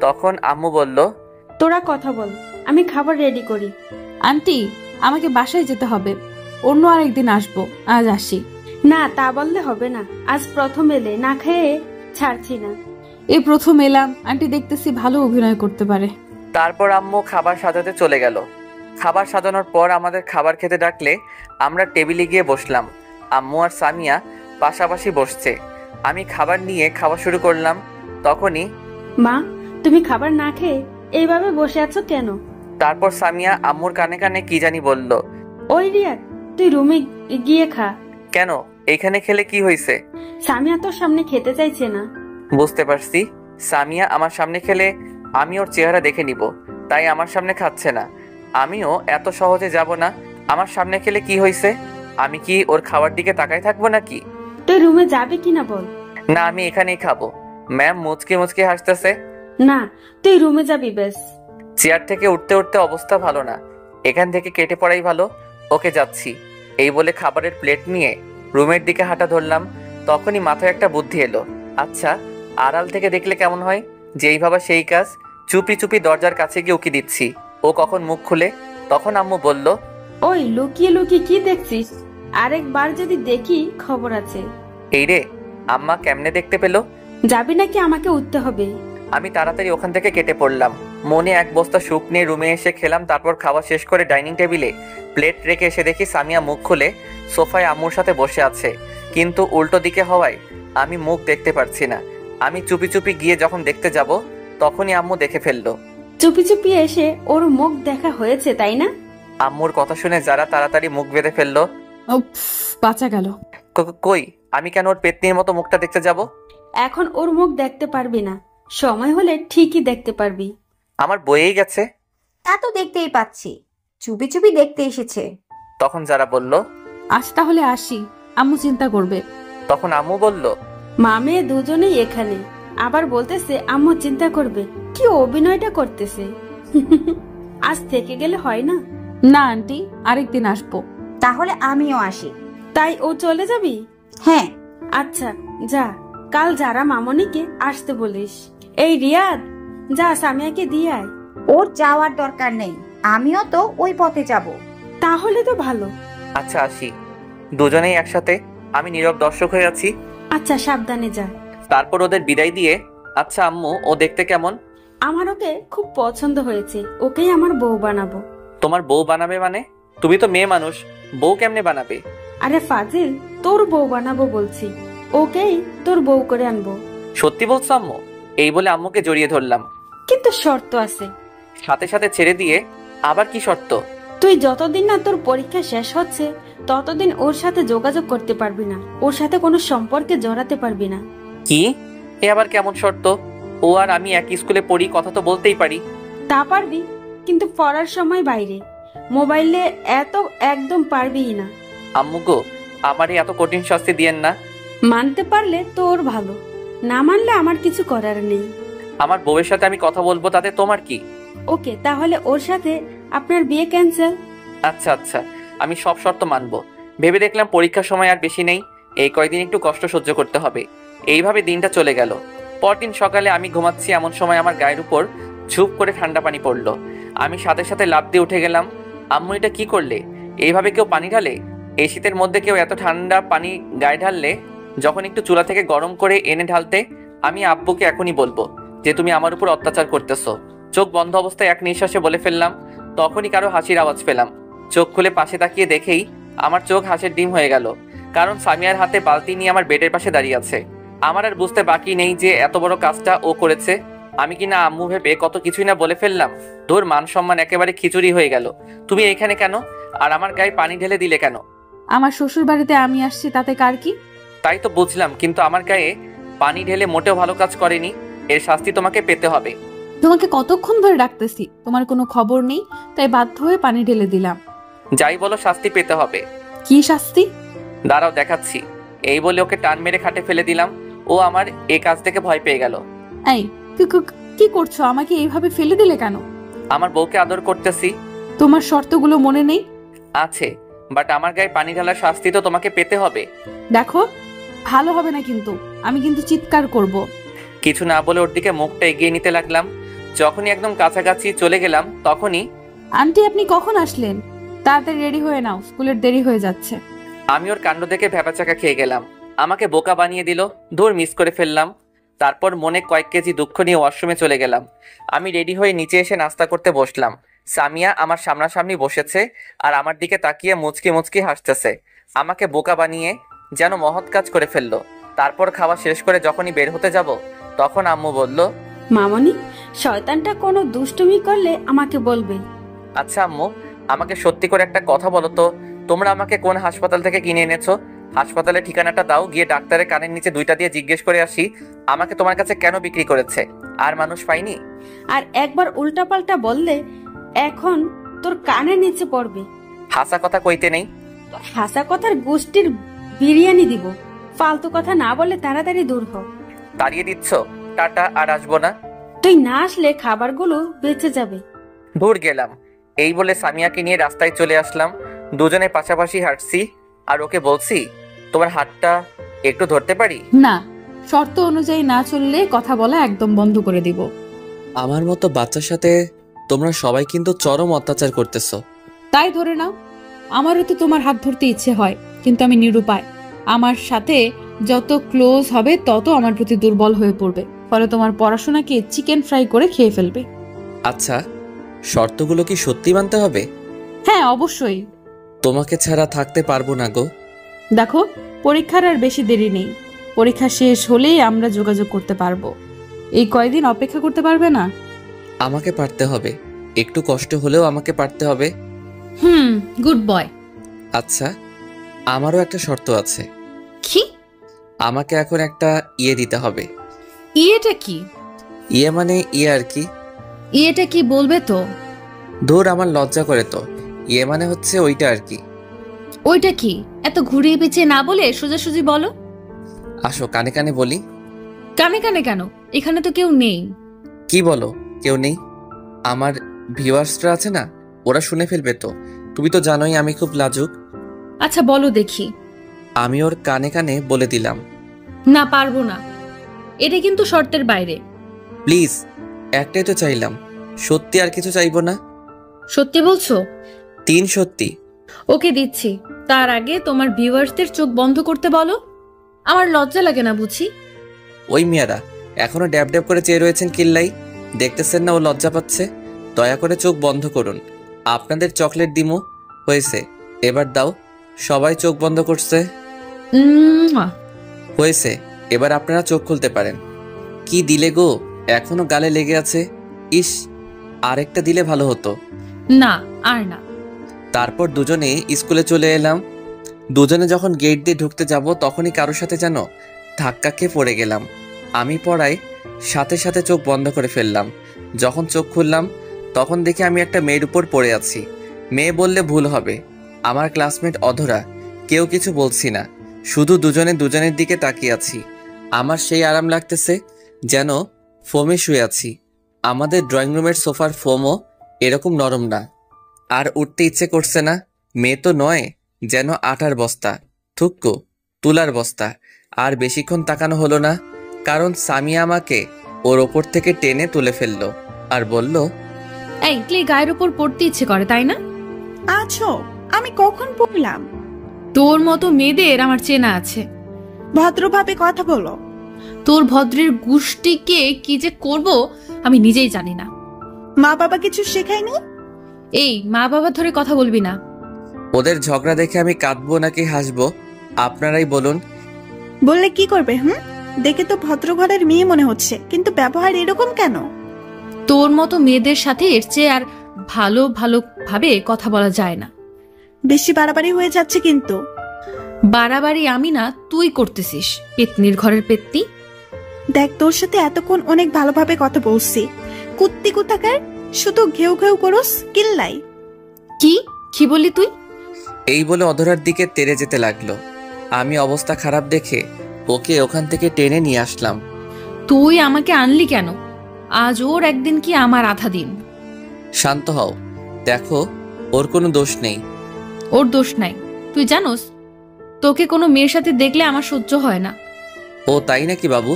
তখন আম্মু বলল, তোরা কথা বল, আমি খাবার রেডি করি। আন্টি, আমাকে বাসায় যেতে হবে, অন্য আরেকদিন আসবো, আজ আসি। না, তা বললে হবে না। আজ প্রথম এলে, না খেয়ে ছাড়ছি না। এই প্রথম এলাম, আন্টি দেখতেছি ভালো অভিনয় করতে পারে। তারপর আম্মু খাবার সাজাতে চলে গেল। খাবার সাজানোর পর আমাদের খাবার খেতে ডাকলে আমরা টেবিলে গিয়ে বসলাম। আম্মু আর সামিয়া পাশাপাশি বসছে। আমি খাবার নিয়ে খাওয়া শুরু করলাম। তখনই মা, তুমি খাবার না খেয়ে এইভাবে বসে আছো কেন? তারপর সামিয়া আম্মুর কানে কানে কি জানি বলল। ওই রিয়াদ, তুই রুমে গিয়ে খা। কেন, এইখানে খেলে কি হয়েছে? সামিয়া তোর সামনে খেতে চাইছে না। বুঝতে পারছি, সামিয়া আমার সামনে খেলে আমি ওর চেহারা দেখে নিব, তাই আমার সামনে খাচ্ছে না। আমিও এত সহজে যাব না। আমার সামনে খেলে কি হয়েছে? আমি কি ওর খাবার দিকে তাকায় থাকবো নাকি? তুই রুমে যাবে কিনা বল। না, আমি এখানেই খাবো। ম্যাম মুচকে মুচকে হাসতেছে। না, তুই রুমে যাবি বেশ। চেয়ার থেকে উঠতে উঠতে অবস্থা ভালো না, এখান থেকে কেটে পড়াই ভালো। ওকে, যাচ্ছি। এই বলে খাবারের প্লেট নিয়ে রুমের দিকে হাঁটা ধরলাম। তখনই মাথায় একটা বুদ্ধি এলো। আচ্ছা, আড়াল থেকে দেখলে কেমন হয়? যেই ভাবা সেই কাজ। চুপি চুপি দরজার কাছে গিয়ে উকি দিচ্ছি, ও কখন মুখ খুলে। তখন আম্মু বলল, ওই লুকিয়ে লুকিয়ে কি দেখছিস? আরেকবার যদি দেখি খবর আছে। এই রে, আম্মা কেমনে দেখতে পেলো? যাবি নাকি আমাকে উঠতে হবে? আমি তাড়াতাড়ি ওখান থেকে কেটে পড়লাম। মনে এক বস্তা সুখ নিয়ে রুমে এসে খেলাম। তারপর খাওয়া শেষ করে ডাইনিং টেবিলে প্লেট রেখে এসে দেখি সামিয়া মুখ খুলে সোফায় আম্মুর সাথে বসে আছে, কিন্তু উল্টো দিকে হওয়ায় আমি মুখ দেখতে পারছি না। আমি চুপি চুপি গিয়ে যখন দেখতে যাব, তখনই আম্মু দেখে ফেললো। চুপি চুপি এসে ওর মুখ দেখা হয়েছে, তাই না? আম্মুর কথা শুনে যারা তাড়াতাড়ি মুখ বেঁধে ফেললো। বাঁচা গেল। কই, আমি কেন ওর পেতনির মতো মুখটা দেখতে যাব? এখন ওর মুখ দেখতে পারবি না, সময় হলে ঠিকই দেখতে পারবি। আমার বইয়েই গেছে। তা তো দেখতেই পাচ্ছি, চুপি চুপি দেখতে এসেছে। তখন যারা বলল, আজ তাহলে আসি, আম্মু চিন্তা করবে। তখন আম্মু বলল, মা মেয়ে দুজনেই এখানে, আবার বলতেছে আম্মু চিন্তা করবে। কি অভিনয়টা করতেছে। আজ থেকে গেলে হয় না? না আন্টি, আরেকদিন আসবো। তাহলে আমিও আসি। তাই ও চলে যাবি? হ্যাঁ। আচ্ছা যা, কাল যারা মামনিকে আসতে বলিস। এই রিয়াদ, যা সামিয়াকে দিয়ে আয়। ওর যাওয়ার দরকার নেই, আমিও তো ওই পথে যাব। তাহলে তো ভালো। আচ্ছা আসি। দুজনেই একসাথে। আমি নীরব দর্শক হয়ে আছি। আচ্ছা, সাবধানে যা। তারপর ওদের বিদায় দিয়ে, আচ্ছা আম্মু, ও দেখতে কেমন? আমার ওকে খুব পছন্দ হয়েছে, ওকেই আমার বউ বানাবো। তোমার বউ বানাবে মানে? তুমি তো মেয়ে মানুষ, বউ কেমনে বানাবে? আরে ফাজিল, তোর বউ বানাবো বলছি, ওকেই তোর বউ করে আনবো। সত্যি বলছো আম্মু? এই বলে আম্মুকে জড়িয়ে ধরলাম। কিন্তু শর্ত আছে। সাথে সাথে ছেড়ে দিয়ে আবার কি শর্ত? তুই যতদিন না তোর পরীক্ষা শেষ হচ্ছে ততদিন ওর সাথে যোগাযোগ করতে পারবি না, ওর সাথে কোনো সম্পর্কে জড়াতে পারবি না। কি? এ আবার কেমন শর্ত? ও আর আমি একই স্কুলে পড়ি, কথা তো বলতেই পারি। তা পারবি, কিন্তু পড়ার সময় বাইরে, মোবাইলে এত একদম পারবি না। আম্মু গো, আমারে এত কঠিন শাস্তি দিয়েন না। মানতে পারলে তোর ভালো, না মানলে আমার কিছু করার নেই। আমার বউয়ের সাথে আমি কথা বলবো, তাতে তোমার কি? ওকে, তাহলে ওর সাথে আপনার বিয়ে ক্যান্সেল। আচ্ছা আচ্ছা, আমি সব শর্ত মানবো। ভেবে দেখলাম পরীক্ষার সময় আর বেশি নেই, এই কয়দিন একটু কষ্ট সহ্য করতে হবে। এইভাবে দিনটা চলে গেল। পরদিন সকালে আমি ঘুমাচ্ছি, এমন সময় আমার গায়ের উপর ঝুপ করে ঠান্ডা পানি পড়লো। আমি সাথে সাথে লাফ দিয়ে উঠে গেলাম। আম্মু, এটা কি করলে? এইভাবে কেউ পানি ঢালে? এই শীতের মধ্যে কেউ এত ঠান্ডা পানি গায়ে ঢাললে? যখন একটু চুলা থেকে গরম করে এনে ঢালতে। আমি আব্বুকে এখনই বলবো যে তুমি আমার উপর অত্যাচার করতেছো। চোখ বন্ধ অবস্থায় এক নিঃশ্বাসে বলে ফেললাম। তখনই কারো হাসির আওয়াজ পেলাম। চোখ খুলে পাশে তাকিয়ে দেখেই আমার চোখ হাসির ডিম হয়ে গেল, কারণ সামিয়ার হাতে বালতি নিয়ে আমার বেডের পাশে দাঁড়িয়ে আছে। আমার আর বুঝতে বাকি নেই যে এত বড় কাজটা ও করেছে। আমি কিনা আম্মু ভেবে কত কিছুই না বলে ফেললাম। তোর মান সম্মান একেবারে খিচুড়ি হয়ে গেল। তুমি এখানে কেন? আর আমার গায়ে পানি ঢেলে দিলে কেন? আমার শ্বশুর বাড়িতে আমি আসছি, তাতে কার কি? তাই তো বুঝলাম, কিন্তু আমার গায়ে পানি ঢেলে মোটেও ভালো কাজ করেনি। এর শাস্তি তোমাকে পেতে হবে। তোমাকে কতক্ষণ ধরে ডাকতেছি, তোমার কোনো খবর নেই, তাই বাধ্য হয়ে পানি ঢেলে দিলাম। যাই বলো, শাস্তি পেতে হবে। কি শাস্তি? দাঁড়াও দেখাচ্ছি। এই বলে ওকে টান মেরে খাটে ফেলে দিলাম। ও আমার এই কাজ থেকে ভয় পেয়ে গেল। এই কি করছো? আমাকে এইভাবে ফেলে দিলে কেন? আমার বউকে আদর করতেছি। তোমার শর্তগুলো মনে নেই? আছে, বাট আমার গায়ে পানি ঢালার শাস্তি তো তোমাকে পেতে হবে। দেখো, ভালো হবে না কিন্তু, আমি কিন্তু চিৎকার করব। কিছু না বলে ওর দিকে মুখটা এগিয়ে নিতে লাগলাম। যখনই একদম কাছাকাছি চলে গেলাম তখনই, আন্টি আপনি কখন আসলেন? তাড়াতাড়ি রেডি হয়ে নাও, স্কুলের দেরি হয়ে যাচ্ছে। আমি ওর কাণ্ড দেখে ভ্যাপাচাকা খেয়ে গেলাম। আমাকে বোকা বানিয়ে দিল। দূর মিস করে ফেললাম। তারপর মনে কয়েক কেজি দুঃখ নিয়ে ওয়াশরুমে চলে গেলাম। আমি রেডি হয়ে নিচে এসে নাস্তা করতে বসলাম। সামিয়া আমার সামনাসামনি বসেছে আর আমার দিকে তাকিয়ে মুচকি মুচকি হাসতেছে। আমাকে বোকা বানিয়ে যেন মহৎ কাজ করে ফেললো। তারপর খাওয়া শেষ করে যখনই বের হতে যাব তখন আম্মু বলল, মামনি, শয়তানটা কোনো দুষ্টুমি করলে আমাকে বলবে। আচ্ছা আম্মু, আমাকে সত্যি করে একটা কথা বলো তো, তোমরা আমাকে কোন হাসপাতাল থেকে কিনে এনেছো? হাসপাতালের ঠিকানাটা দাও, গিয়ে ডাক্তারের কানের নিচে দুইটা দিয়ে জিজ্ঞেস করে আসি আমাকে তোমার কাছে কেন বিক্রি করেছে। আর মানুষ পাইনি। আর একবার উল্টাপাল্টা বললে এখন তোর কানের নিচে পড়বে। হাসা কথা কইতে নেই। তোর হাসা কথার গোষ্ঠীর বিরিয়ানি দিব। ফালতু কথা না বলে তাড়াতাড়ি দূর হ। তাড়িয়ে দিচ্ছ? টাটা, আর আসবো না। তুই না আসলে খাবারগুলো বেঁচে যাবে। দূর গেলাম। এই বলে সামিয়াকে নিয়ে রাস্তায় চলে আসলাম। দুজনে পাশাপাশি হাঁটছি আর ওকে বলছি, তোমার হাতটা একটু ধরতে পারি? না, শর্ত অনুযায়ী না চললে কথা বলা একদম বন্ধ করে দিব। আমার মতো বাচ্চার সাথে তোমরা সবাই কিন্তু চরম অত্যাচার করতেছো। তাই ধরে নাও, আমারও তো তোমার হাত ধরতে ইচ্ছে হয়, কিন্তু আমি নিরুপায়। আমার সাথে যত ক্লোজ হবে তত আমার প্রতি দুর্বল হয়ে পড়বে, ফলে তোমার পড়াশোনাকে চিকেন ফ্রাই করে খেয়ে ফেলবে। আচ্ছা, শর্তগুলো কি সত্যি মানতে হবে? হ্যাঁ, অবশ্যই। তোমাকে ছাড়া থাকতে পারবো না গো। দেখো, পরীক্ষার আর বেশি দেরি নেই। পরীক্ষা শেষ হলেই আমরা যোগাযোগ করতে পারবো। এই কয়দিন অপেক্ষা করতে পারবে না? আমাকে পারতে হবে, একটু কষ্ট হলেও আমাকে পারতে হবে। Good boy. আচ্ছা, আমারও একটা শর্ত আছে। কি? আমাকে এখন একটা ইয়ে দিতে হবে। ইয়েটা কি? ইয়ে মানে ইয়ে আর কি। ইয়েটা কি বলবে তো? ধুর, আমার লজ্জা করে তো। ইয়ে মানে হচ্ছে ওইটা আর কি। ওইটা কি? এত ঘুরিয়ে পেঁচিয়ে না বলে সোজাসুজি বলো। আসো, কানে কানে বলি। কানে কানে কেন? এখানে তো কেউ নেই। কি বলো, কেউ নেই? আমার ভিউয়ার্সরা আছে না, ওরা শুনে ফেলবে তো। তুমি তো জানোই আমি খুব লাজুক। আচ্ছা বলো দেখি। আমি ওর কানে কানে বলে দিলাম। না, পারবো না, এটা কিন্তু শর্তের বাইরে। প্লিজ, একটাই তো চাইলাম, সত্যি আর কিছু চাইবো না। সত্যি বলছো? 3 সত্যি। ওকে দিচ্ছি, তার আগে তোমার ভিউয়ার্সদের চোখ বন্ধ করতে বলো। আমার লজ্জা লাগে না বুঝি? ওই মিয়ারা এখনো ড্যাব ড্যাব করে চেয়ে রয়েছেন কিল্লাই, দেখতেছেন না ও লজ্জা পাচ্ছে? দয়া করে চোখ বন্ধ করুন, আপনাদের চকলেট দিমু। হয়েছে, এবার দাও। সবাই চোখ বন্ধ করছে। উম, হয়েছে, এবার আপনারা চোখ খুলতে পারেন। কি দিলে গো, এখনো গালে লেগে আছে। ইস, আরেকটা দিলে ভালো হতো। না আর না। তারপর দুজনে স্কুলে চলে এলাম। দুজনে যখন গেট দিয়ে ঢুকতে যাব তখনই কারোর সাথে যেন ধাক্কা খেয়ে পড়ে গেলাম। আমি পড়ায় সাথে সাথে চোখ বন্ধ করে ফেললাম। যখন চোখ খুললাম তখন দেখি আমি একটা মেয়ের উপর পড়ে আছি। মেয়ে বললে ভুল হবে, আমার ক্লাসমেট অধরা। কেউ কিছু বলছি না, শুধু দুজনে দুজনের দিকে তাকিয়ে আছি। আমার সেই আরাম লাগতেছে যেন ফোমে শুয়ে আছি। আমাদের ড্রয়িং রুমের সোফার ফোমও এরকম নরম না। আর উঠতে ইচ্ছে করছে না। মেয়ে তো নয়, যেন আটার বস্তা, থুক্কো তুলার বস্তা। আর বেশিক্ষণ তাকানো হলো না, কারণ সামিয়া আমাকে ওর ওপর থেকে টেনে তুলে ফেললো আর বলল, এই তুই গায়ের উপর পড়তে ইচ্ছে করে তাই না? আছো, আমি কখন পড়লাম? তোর মতো মেয়েদের আমার চেনা আছে। ভদ্রভাবে কথা বলো। তোর ভদ্রের গোষ্ঠীকে কি যে করব আমি নিজেই জানি না। মা বাবা কিছু শেখায়নি? এই মা বাবা ধরে কথা বলবি না। ওদের ঝগড়া দেখে আমি কাঁদবো নাকি হাসবো আপনারাই বলুন। বললে কি করবে? দেখে তো ভদ্র ঘরের মেয়ে মনে হচ্ছে, কিন্তু ব্যবহার এরকম কেন? তোর মতো মেয়েদের সাথে এর চেয়ে আর ভালো ভালো ভাবে কথা বলা যায় না। বেশি বাড়াবাড়ি হয়ে যাচ্ছে কিন্তু। বাড়াবাড়ি আমি না, তুই করতেছিস, পেতনির ঘরের পেতনি। দেখ, তোর সাথে এতক্ষণ অনেক ভালোভাবে কথা বলছি। কুত্তি কোথাকার, শুধু ঘেউ ঘেউ করস কিল্লাই। কি কি বললি তুই? এই বলে অধরার দিকে তেড়ে যেতে লাগলো। আমি অবস্থা খারাপ দেখে ওকে ওখান থেকে টেনে নিয়ে আসলাম। তুই আমাকে আনলি কেন? আজ ওর একদিন কি আমার আধা দিন। শান্ত হও, দেখো ওর কোনো দোষ নেই। ওর দোষ নাই। তুই জানোস, তোকে কোনো মেয়ের সাথে দেখলে আমার সহ্য হয় না। ও তাই নাকি বাবু?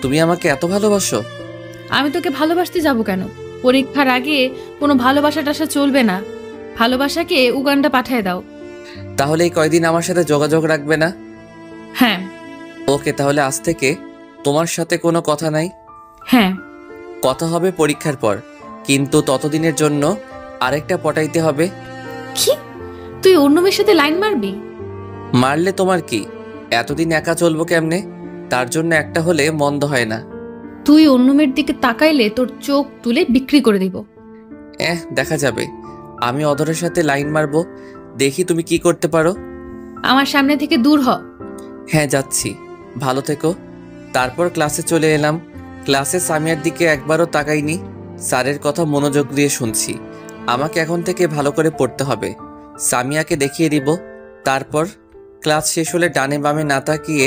তুমি আমাকে এত ভালোবাসো? আমি তোকে ভালোবাসতে যাব কেন? পরীক্ষার আগে কোনো ভালোবাসা টাসা চলবে না। ভালোবাসাকে উগান্ডা পাঠিয়ে দাও। তাহলে এই কয়দিন আমার সাথে যোগাযোগ রাখবে না? হ্যাঁ। ওকে, তাহলে আজ থেকে তোমার সাথে কোনো কথা নাই। হ্যাঁ। কথা হবে পরীক্ষার পর, কিন্তু ততদিনের জন্য আরেকটা পটাইতে হবে। কি? তুই অন্য মেয়ের সাথে লাইন মারবি? মারলে তোমার কি? এতদিন একা চলবো কেমনে? তার জন্য একটা হলে মন্দ হয় না। তুই অন্য মেয়ের দিকে তাকাইলে তোর চোখ তুলে বিক্রি করে দিব। দেখা যাবে। আমি অধরের সাথে লাইন মারবো, দেখি তুমি কি করতে পারো। আমার সামনে থেকে দূর হ। হ্যাঁ যাচ্ছি, ভালো থেকো। তারপর ক্লাসে চলে এলাম। ক্লাসে সামিয়ার দিকে একবারও তাকাইনি। স্যারের কথা মনোযোগ দিয়ে শুনছি। আমাকে এখন থেকে ভালো করে পড়তে হবে, সামিয়াকে দেখিয়ে দিব। তারপর ক্লাস শেষ হলে ডানে বামে না তাকিয়ে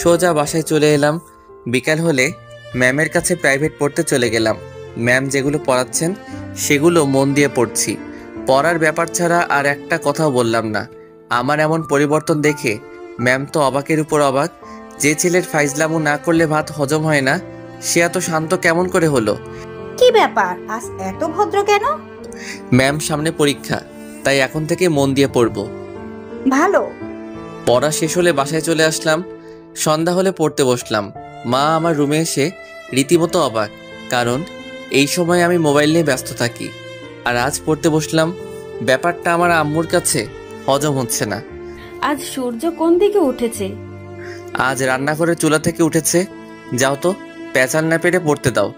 সোজা বাসায় চলে এলাম। বিকাল হলে ম্যামের কাছে প্রাইভেট পড়তে চলে গেলাম। ম্যাম যেগুলো পড়াচ্ছেন সেগুলো মন দিয়ে পড়ছি। পড়ার ব্যাপার ছাড়া আর একটা কথাও বললাম না। আমার এমন পরিবর্তন দেখে ম্যাম তো অবাকের উপর অবাক। যে ছেলের ফাইজলামু না করলে ভাত হজম হয় না, সে এত শান্ত কেমন করে হলো? কি ব্যাপার, আজ এত ভদ্র কেন? ম্যাম সামনে পরীক্ষা, তাই এখন থেকে মন দিয়ে পড়ব। ভালো। পড়া শেষ হলে বাসায় চলে আসলাম। সন্ধ্যা হলে পড়তে বসলাম। মা আমার রুমে এসে রীতিমতো অবাক, কারণ এই সময় আমি মোবাইল নিয়ে ব্যস্ত থাকি। আর আজ পড়তে বসলাম। ব্যাপারটা আমার আম্মুর কাছে হজম হচ্ছে না। আজ সূর্য কোন দিকে উঠেছে? আজ রান্নাঘরের চুলা থেকে উঠেছে। যাও তো, পেঁচাল না পেরে পড়তে দাও।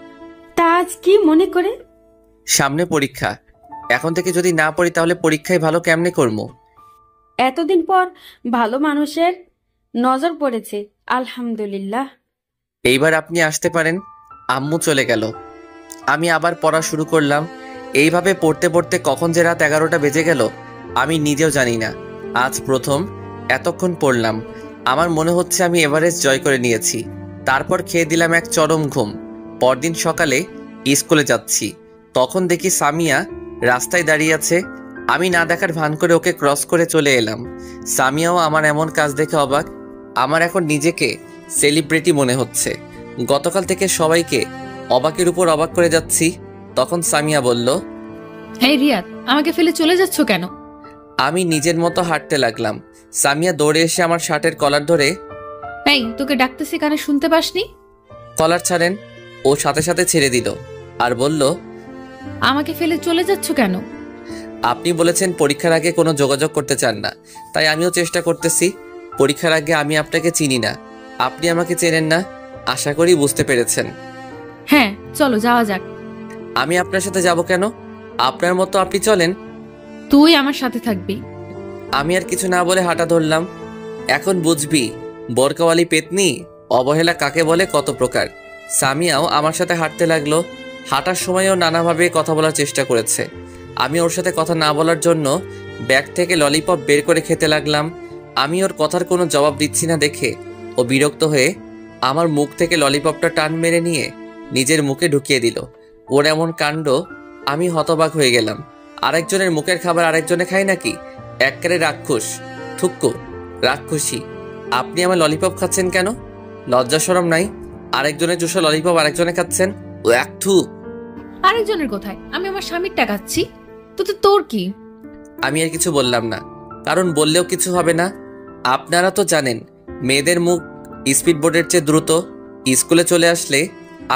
তা আজ কি মনে করে? সামনে পরীক্ষা, এখন থেকে যদি না পড়ি তাহলে পরীক্ষায় ভালো কেমনে করবো? এতদিন পর ভালো মানুষের নজর পড়েছে, আলহামদুলিল্লাহ। এইবার আপনি আসতে পারেন। আম্মু চলে গেল। আমি আবার পড়া শুরু করলাম। এইভাবে পড়তে পড়তে কখন যে রাত 11টা বেজে গেল আমি নিজেও জানি না। আজ প্রথম এতক্ষণ পড়লাম। আমার মনে হচ্ছে আমি এভারেস্ট জয় করে নিয়েছি। তারপর খেয়ে দিলাম এক চরম ঘুম। পরদিন সকালে স্কুলে যাচ্ছি, তখন দেখি সামিয়া রাস্তায় দাঁড়িয়ে আছে। আমি না দেখার ভান করে ওকে ক্রস করে চলে এলাম। সামিয়াও আমার এমন কাজ দেখে অবাক। আমার এখন নিজেকে সেলিব্রিটি মনে হচ্ছে। গতকাল থেকে সবাইকে অবাকের উপর অবাক করে যাচ্ছি। তখন সামিয়া বলল, এই রিয়াদ, আমাকে ফেলে চলে যাচ্ছ কেন? আমি নিজের মতো হাঁটতে লাগলাম। সামিয়া দৌড়ে এসে আমার শার্টের কলার ধরে, এই তোকে ডাকতেছি কানে শুনতে পাসনি? কলার ছাড়েন। ও সাথে সাথে ছেড়ে দিল আর বলল, আমাকে ফেলে চলে যাচ্ছ কেন? আপনি বলেছেন পরীক্ষার আগে কোনো যোগাযোগ করতে চান না, তাই আমিও চেষ্টা করতেছি। পরীক্ষার আগে আমি আপনাকে চিনি না, আপনি আমাকে চেনেন না, আশা করি বুঝতে পেরেছেন। হ্যাঁ, চলো যাওয়া যাক। আমি আপনার সাথে যাব কেন? আপনার মতো আপনি চলেন। তুই আমার সাথে থাকবি। আমি আর কিছু না বলে হাঁটা ধরলাম। এখন বুঝবি বোরকাওয়ালি পেতনি অবহেলা কাকে বলে, কত প্রকার। সামিয়াও আমার সাথে হাঁটতে লাগলো। হাঁটার সময়ও নানাভাবে কথা বলার চেষ্টা করেছে। আমি ওর সাথে কথা না বলার জন্য ব্যাগ থেকে ললিপপ বের করে খেতে লাগলাম। আমি ওর কথার কোনো জবাব দিচ্ছি না দেখে ও বিরক্ত হয়ে আমার মুখ থেকে ললিপপটা টান মেরে নিয়ে নিজের মুখে ঢুকিয়ে দিল। ওর এমন কাণ্ড আমি হতবাক হয়ে গেলাম। আরেকজনের মুখের খাবার আরেকজনে খায় নাকি? একবারে রাক্ষস, থুক্কু, রাক্ষসী। আপনি আমার ললিপপ খাচ্ছেন কেন? লজ্জা শরম নাই? আরেকজনের চুষা ললিপপ আরেকজনে খাচ্ছেন। ও এক থু। আরেকজনের কোথায়? আমি আমার স্বামীরটা খাচ্ছি, তো তোর কি? আমি আর কিছু বললাম না, কারণ বললেও কিছু হবে না। আপনারা তো জানেন মেয়েদের মুখ স্পিড বোর্ডের চেয়ে দ্রুত। স্কুলে চলে আসলে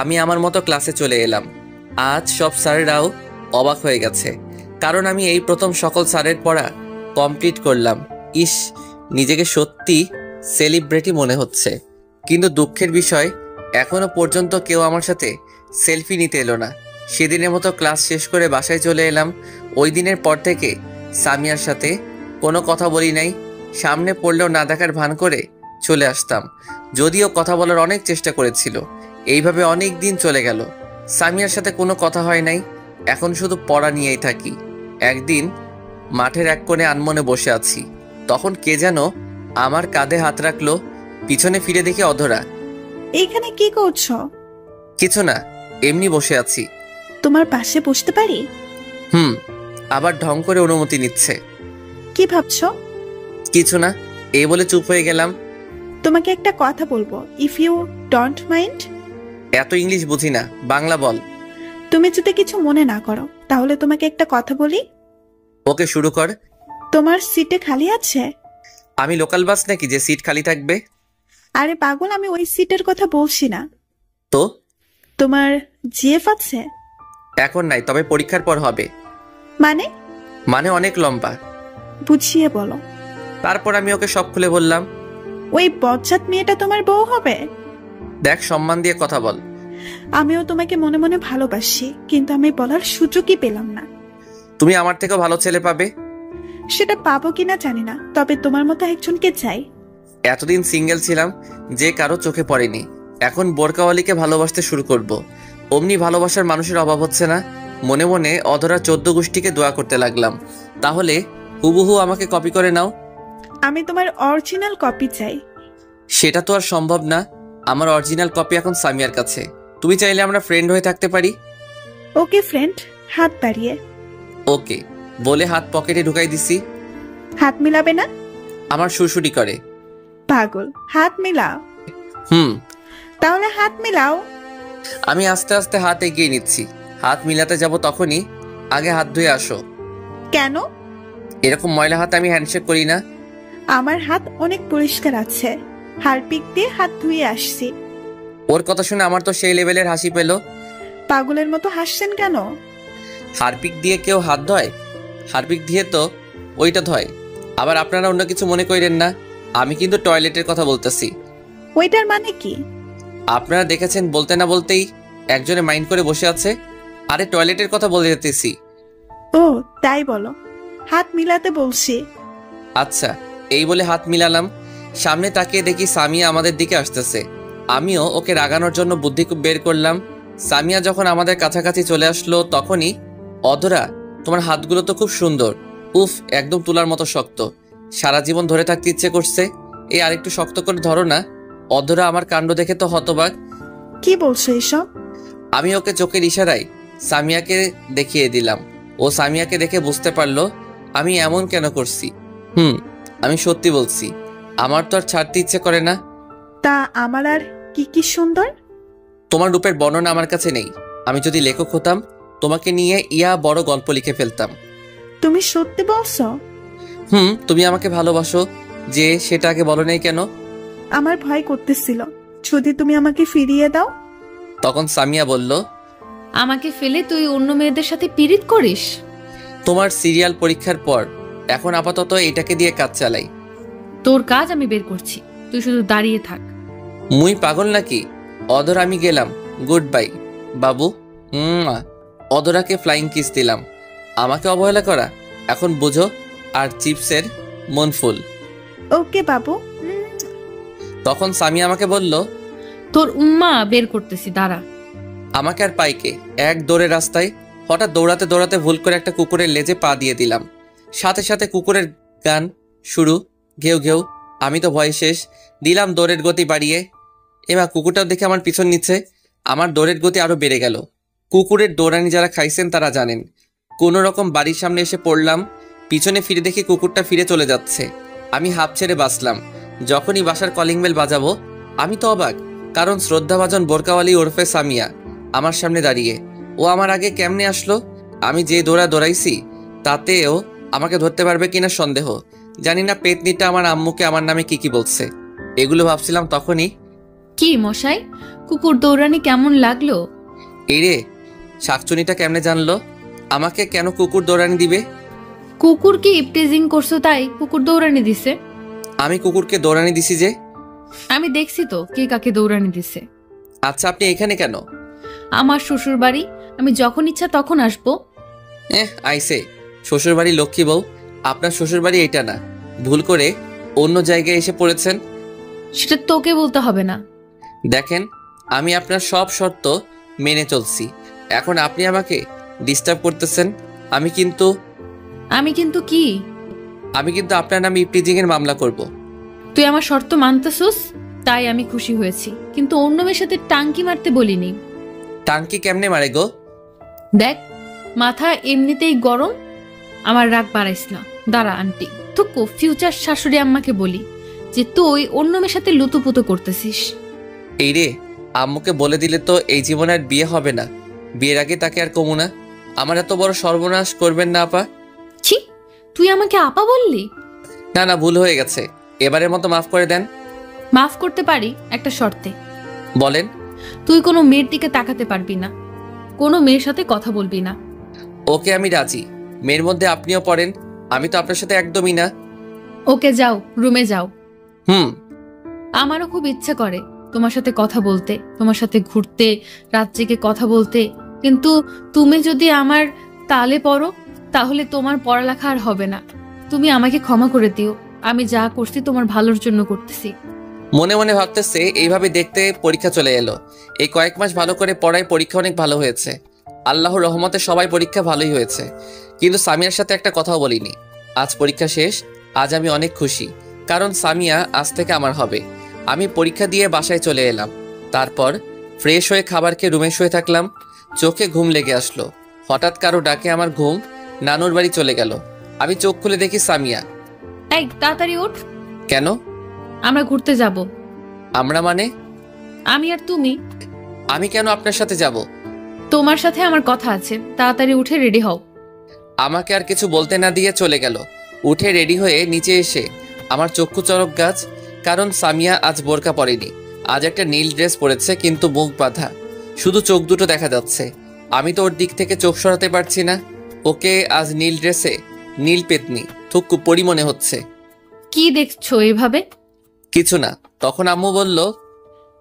আমি আমার মতো ক্লাসে চলে এলাম। আজ সব স্যারেরাও অবাক হয়ে গেছে, কারণ আমি এই প্রথম সকল স্যারের পড়া কমপ্লিট করলাম। ইস, নিজেকে সত্যি সেলিব্রিটি মনে হচ্ছে। কিন্তু দুঃখের বিষয়, এখনো পর্যন্ত কেউ আমার সাথে সেলফি নিতে এলো না। সেদিনের মতো ক্লাস শেষ করে বাসায় চলে এলাম। ওই দিনের পর থেকে সামিয়ার সাথে কোনো কথা বলি নাই। সামনে পড়লেও না দেখার ভান করে চলে আসতাম, যদিও কথা বলার অনেক চেষ্টা করেছিল। এইভাবে অনেক দিন চলে গেল, সামিয়ার সাথে কোনো কথা হয় নাই। এখন শুধু পড়া নিয়েই থাকি। একদিন মাঠের এক কোণে আনমনে বসে আছি, তখন কে যেন আমার কাঁধে হাত রাখলো। পিছনে ফিরে দেখি অধরা। এইখানে কি করছো? কিছু না, এমনি বসে আছি। তোমার পাশে বসতে পারি? আবার ঢং করে অনুমতি নিচ্ছে। কি ভাবছো? কিছু না, এই বলে চুপ হয়ে গেলাম। তোমাকে একটা কথা বলবো, ইফ ইউ ডোন্ট মাইন্ড। এত ইংলিশ বুঝি না, বাংলা বল। তুমি যদি কিছু মনে না করো তাহলে তোমাকে একটা কথা বলি। ওকে, শুরু কর। তোমার সিটে খালি আছে? আমি লোকাল বাস নাকি যে সিট খালি থাকবে? আরে পাগল, আমি ওই সিটের কথা বলছি না। তো তোমার জিএফ আছে? এখন নাই, তবে পরীক্ষার পর হবে। মানে অনেক লম্বা। বুঝিয়ে বলো। তারপর আমি ওকে সব খুলে বললাম। ওই বজ্জাত মেয়েটা তোমার বউ হবে? দেখ, সম্মান দিয়ে কথা বল। আমিও তোমাকে মনে মনে ভালোবাসি, কিন্তু আমি বলার সুযোগই পেলাম না। তুমি আমার থেকেও ভালো ছেলে পাবে। সেটা পাবো কিনা জানি না, তবে তোমার মতো একজনকে চাই। এতদিন সিঙ্গেল ছিলাম, যে কারো চোখে পড়েনি। এখন বোরকাওয়ালিকে ভালোবাসতে শুরু করব। অমনি ভালোবাসার মানুষের অভাব হচ্ছে না। মনে মনে অধরা 14 গোষ্ঠীকে দোয়া করতে লাগলাম, তাহলে হুবহু আমাকে কপি করে নাও। আমি তোমার অরিজিনাল কপি চাই। সেটা তো আর সম্ভব না। আমার অরিজিনাল কপি এখন সামিয়ার কাছে। তুমি চাইলে আমরা ফ্রেন্ড হয়ে থাকতে পারি। ওকে ফ্রেন্ড, হাত বাড়িয়ে। ওকে বলে হাত পকেটে ঢুকাই দিছি। হাত মিলাবে না? আমার সুরসুরি করে। পাগল, হাত মিলাও। তাহলে হাত মিলাও। আমি আস্তে আস্তে হাত এগিয়ে নিচ্ছি। হাত মিলাতে যাব তখনই আগে হাত ধুয়ে আসো। কেন? এরকম ময়লা হাত আমি হ্যান্ডশেক করি না। আমার হাত অনেক পরিষ্কার আছে, হারপিক দিয়ে হাত ধুয়ে আসছি। ওর কথা শুনে আমার তো সেই লেভেলের হাসি পেল। পাগলের মতো হাসছেন কেন? হারপিক দিয়ে কেউ হাত ধয়? হারপিক দিয়ে তো ওইটা ধয়। আবার আপনারা অন্য কিছু মনে করেন না, আমি কিন্তু টয়লেটের কথা বলতেছি। ওইটার মানে কি? আপনারা দেখেছেন বলতে না বলতেই একজনে মাইন্ড করে বসে আছে। আরে টয়লেটের কথা বলে যেতেছি। ও তাই বলো, হাত মিলাতে বলছি। আচ্ছা, এই বলে হাত মিলালাম। সামনে তাকিয়ে দেখি সামিয়া আমাদের দিকে আসতেছে। আমিও ওকে রাগানোর জন্য বুদ্ধি বের করলাম। সামিয়া যখন আমাদের কাছাকাছি চলে আসলো তখনই, অধরা তোমার হাতগুলো তো খুব সুন্দর, উফ একদম তুলার মতো শক্ত, সারা জীবন ধরে থাকতে ইচ্ছে করছে, এই আরেকটু শক্ত করে ধরো না। অধরা আমার কাণ্ড দেখে তো হতবাক। কি বলছো এসব? আমি ওকে চোখের ইশারায় সামিয়াকে দেখিয়ে দিলাম। ও সামিয়াকে দেখে বুঝতে পারলো আমি এমন কেন করছি। আমি সত্যি বলছি, আমার তো আর ছাড়তে ইচ্ছে করে না। তা আমার আর কি কি সুন্দর? তোমার রূপের বর্ণনা আমার কাছে নেই। আমি যদি লেখক হতাম তোমাকে নিয়ে বড় গল্প লিখে ফেলতাম। তুমি সত্যি বলছো? তুমি আমাকে ভালোবাসো যে, সেটা আগে বলো নাই কেন? আমার ভয় করতেছিল যদি তুমি আমাকে ফিরিয়ে দাও। তখন সামিয়া বলল, আমাকে ফেলে তুই অন্য মেয়েদের সাথে পীড়িত করিস? তোমার সিরিয়াল পরীক্ষার পর এখন আপাতত এটাকে দিয়ে কাজ চালাই। তোর কাজ আমি বের করছি, তুই শুধু দাঁড়িয়ে থাক। মুই পাগল নাকি? অধর আমি গেলাম, গুড বাই বাবু। অধরাকে ফ্লাইং কিস দিলাম। আমাকে অবহেলা করা এখন বুঝো। আর চিপসের মন ফুল। ওকে বাবু। তখন স্বামী আমাকে বলল, তোর উম্মা বের করতেছি, দাঁড়া। আমাকে আর পাইকে এক দৌড়ে রাস্তায় হঠাৎ দৌড়াতে দৌড়াতে ভুল করে একটা কুকুরের লেজে পা দিয়ে দিলাম। সাথে সাথে কুকুরের গান শুরু, ঘেউ ঘেউ। আমি তো ভয় শেষ, দিলাম দৌড়ের গতি বাড়িয়ে। এবার কুকুরটাও দেখে আমার পিছন নিচ্ছে। আমার দৌড়ের গতি আরো বেড়ে গেল। কুকুরের দৌড়ানি যারা খাইছেন তারা জানেন। কোনো রকম বাড়ির সামনে এসে পড়লাম। পিছনে ফিরে দেখি কুকুরটা ফিরে চলে যাচ্ছে। আমি হাঁপ ছেড়ে বাঁচলাম। যখনই বাসার কলিং বেল বাজাবো আমি তো অবাক, কারণ শ্রদ্ধাভাজন বোরকাওয়ালি ওরফে সামিয়া আমার সামনে দাঁড়িয়ে। ও আমার আগে কেমনে আসলো? আমি যে দৌড়াইছি তাতেও আমাকে ধরতে পারবে কিনা সন্দেহ। জানি না পেতনিটা আমার আম্মুকে আমার নামে কি বলছে। এগুলো ভাবছিলাম তখনই। কি মশাই, কুকুর দৌড়ানি কেমন লাগলো? এই রে, শাকচুনিটা কেমনে জানলো আমাকে কেন কুকুর দৌড়ানি দিবে? কুকুর কি ইপটিজিং করছো তাই কুকুর দৌড়ানি দিছে? আমি কুকুরকে দৌড়ানি দিছি যে? আমি দেখছি তো কে কাকে দৌড়ানি দিছে। আচ্ছা, আপনি এখানে কেন? আমার শ্বশুর বাড়ি, আমি যখন ইচ্ছা তখন আসবো। আইসে শ্বশুর বাড়ি লক্ষ্মী বউ। আপনার শ্বশুর বাড়ি এটা না, ভুল করে অন্য জায়গায় এসে পড়েছেন। সেটা তোকে বলতে হবে না। দেখেন, আমি আপনার সব শর্ত মেনে চলছি। এখন আপনি আমাকে ডিস্টার্ব করতেছেন। আমি কিন্তু কি? আমি কিন্তু আপনার নামে ইপটিজিং এর মামলা করব। তুই আমার শর্ত মানতেছস তাই আমি খুশি হয়েছি, কিন্তু অন্য মেয়ের সাথে টাঙ্কি মারতে বলিনি। টাঙ্কি কেমনে মারে গো? দেখ, মাথা এমনিতেই গরম, আমার রাগ বাড়াইস না। দাঁড়া আন্টি, থুকু ফিউচার শাশুড়ি আম্মাকে বলি যে তুই অন্য মেয়ের সাথে লুতুপুতু করতেছিস। এই রে, আম্মুকে বলে দিলে তো এই জীবনে আর বিয়ে হবে না। বিয়ের আগে তাকে আর কমু না। আমার এত বড় সর্বনাশ করবেন না আপা। ছি, তুই আমাকে আপা বললি? না, ভুল হয়ে গেছে। এবারের মতো মাফ করে দেন। মাফ করতে পারি একটা শর্তে। বলেন। তুই কোনো মেয়ের দিকে তাকাতে পারবি না, কোনো মেয়ের সাথে কথা বলবি না। ওকে, আমি রাজি। মেয়ের মধ্যে আপনিও পড়েন। আমি তো আপনার সাথে একদমই না। ওকে, যাও, রুমে যাও। আমারও খুব ইচ্ছা করে তোমার সাথে কথা বলতে, তোমার সাথে ঘুরতে, রাত জেগে কথা বলতে, কিন্তু তুমি যদি আমার তালে পড়ো তাহলে তোমার পড়ালেখা আর হবে না। তুমি আমাকে ক্ষমা করে দিও, আমি যা করছি তোমার ভালোর জন্য করতেছি। মনে মনে ভাবতেছে এইভাবে দেখতে পরীক্ষা চলে এলো। এই কয়েক মাস ভালো করে পড়ায় পরীক্ষা অনেক ভালো হয়েছে। আল্লাহর রহমতে সবাই পরীক্ষা ভালোই হয়েছে, কিন্তু সামিয়ার সাথে একটা কথাও বলিনি। আজ পরীক্ষা শেষ। আজ আমি অনেক খুশি, কারণ সামিয়া আজ থেকে আমার হবে। আমি পরীক্ষা দিয়ে বাসায় চলে এলাম। তারপর ফ্রেশ হয়ে খাবার খেয়ে রুমে শুয়ে থাকলাম। চোখে ঘুম লেগে আসলো। হঠাৎ কারো ডাকে আমার ঘুম নানুর বাড়ি চলে গেল। আমি চোখ খুলে দেখি সামিয়া। এই তাড়াতাড়ি ওঠ। কেন? আমরা ঘুরতে যাব। আমরা মানে? আমি আর তুমি। আমি কেন আপনার সাথে যাব? তোমার সাথে আমার কথা আছে, তাড়াতাড়ি উঠে রেডি হও। আমাকে আর কিছু বলতে না দিয়ে চলে গেল। উঠে রেডি হয়ে নিচে এসে আমার চক্ষু চরক গাছ, কারণ সামিয়া আজ বোরকা পরেনি। আজ একটা নীল ড্রেস পরেছে, কিন্তু মুখ বাঁধা, শুধু চোখ দুটো দেখা যাচ্ছে। আমি তো ওর দিক থেকে চোখ সরাতে পারছি না। ওকে আজ নীল ড্রেসে নীল পেতনি থুকু পরি মনে হচ্ছে। কি দেখছো এভাবে? কিছু না। তখন আম্মু বলল,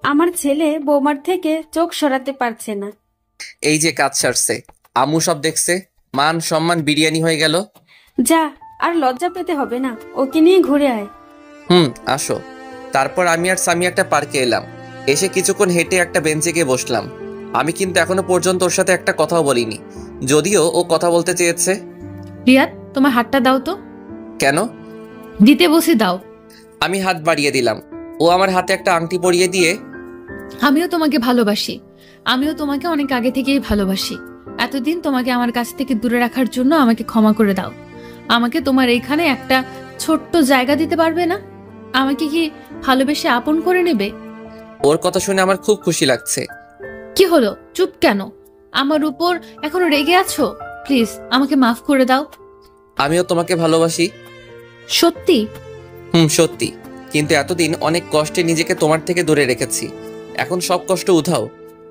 আমার ছেলে বৌমার থেকে চোখ সরাতে পারছে না। এই যে কাজ সারছে, আম্মু সব দেখছে। মান সম্মান বিরিয়ানি হয়ে গেল। যা, আর লজ্জা পেতে হবে না, ওকে নিয়ে ঘুরে আয়। আসো। তারপর আমি আর সামি একটা পার্কে এলাম। এসে কিছুক্ষণ হেঁটে একটা বেঞ্চে গিয়ে বসলাম। আমি কিন্তু এখনো পর্যন্ত ওর সাথে একটা কথাও বলিনি, যদিও ও কথা বলতে চেয়েছে। রিয়াদ, তোমার হাতটা দাও তো। কেন? দিতে বসে দাও। আমি হাত বাড়িয়ে দিলাম। ও আমার হাতে একটা আংটি পরিয়ে দিয়ে, আমিও তোমাকে ভালোবাসি, আমিও তোমাকে অনেক আগে থেকেই ভালোবাসি। এতদিন তোমাকে আমার কাছ থেকে দূরে রাখার জন্য আমাকে ক্ষমা করে দাও। আমাকে তোমার এইখানে একটা ছোট্ট জায়গা দিতে পারবে না? আমাকে কি ভালোবেসে আপন করে নেবে? ওর কথা শুনে আমার খুব খুশি লাগছে। কি হলো, চুপ কেন? আমার উপর এখনো রেগে আছো? প্লিজ আমাকে মাফ করে দাও। আমিও তোমাকে ভালোবাসি। সত্যি? সত্যি। কিন্তু এতদিন অনেক কষ্টে নিজেকে তোমার থেকে দূরে রেখেছি। এখন সব কষ্ট উধাও।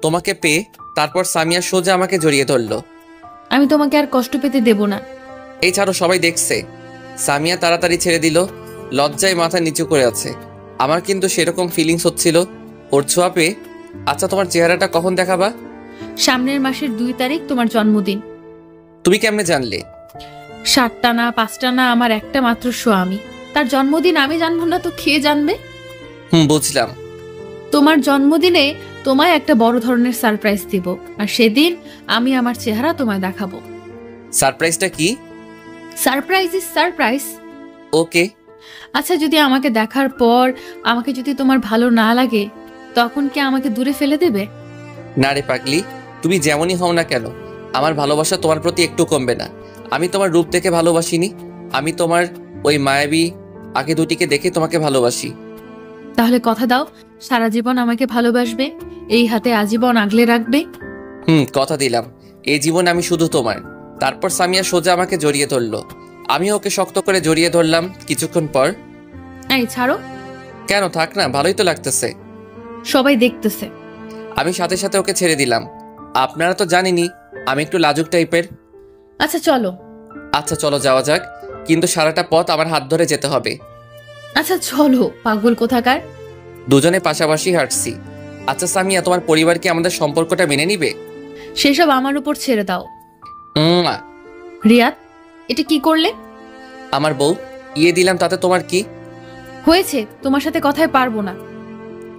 তোমাকে পেয়ে তারপর সামিয়া সোজা আমাকে জড়িয়ে ধরলো। আমি তোমাকে আর কষ্ট পেতে দেব না। এই ছাড়ো, সবাই দেখছে। সামিয়া তাড়াতাড়ি ছেড়ে দিল, লজ্জায় মাথা নিচু করে আছে। আমার কিন্তু সেরকম ফিলিংস হচ্ছিল ওর ছোঁয়া পেয়ে। আচ্ছা, তোমার চেহারাটা কখন দেখাবা? সামনের মাসের 2 তারিখ তোমার জন্মদিন। তুমি কেমনে জানলে? 7টা না 5টা না, আমার একটা মাত্র স্বামী, তার জন্মদিন আমি জানবো না তো কে জানবে? বুঝলাম। তোমার জন্মদিনে তোমায় একটা বড় ধরনের সারপ্রাইজ দিব, আর সেদিন আমি আমার চেহারা তোমায় দেখাবো। সারপ্রাইজটা কি? Surprise is surprise. ওকে। আচ্ছা, যদি আমাকে দেখার পর আমাকে যদি তোমার ভালো না লাগে, তখন কি আমাকে দূরে ফেলে দেবে? না রে পাগলি, তুমি যেমনই হও না কেন, আমার ভালোবাসা তোমার প্রতি একটু কমবে না। আমি তোমার রূপ দেখে ভালোবাসিনি, আমি তোমার ওই মায়াবী আগে দুটিকে দেখে তোমাকে ভালোবাসি। তাহলে কথা দাও, সারা জীবন আমাকে ভালোবাসবে, এই হাতে আজীবন আগলে রাখবে। কথা দিলাম, এই জীবন আমি শুধু তোমার। তারপর সামিয়া সোজা আমাকে জড়িয়ে ধরলো, আমি ওকে শক্ত করে জড়িয়ে ধরলাম। কিছুক্ষণ পর, এই ছাড়ো। কেন, থাক না, ভালোই তো লাগতেছে। সবাই দেখতেছে। আমি সাথে সাথে ওকে ছেড়ে দিলাম। আপনারা তো জানেনই আমি একটু লাজুক টাইপের। আচ্ছা চলো। আচ্ছা চলো, যাওয়া যাক, কিন্তু সারাটা পথ আমার হাত ধরে যেতে হবে। আচ্ছা চলো, পাগল কোথাকার। দুজনে পাশাপাশি হাঁটছি। আচ্ছা সামিয়া, তোমার পরিবার কি আমাদের সম্পর্কটা মেনে নিবে? সেসব আমার উপর ছেড়ে দাও। উম্মা। রিয়াদ, এটা কি করলে? আমার বউ ইয়ে দিলাম, তাতে তোমার কি হয়েছে? তোমার সাথে কথায় পারবো না।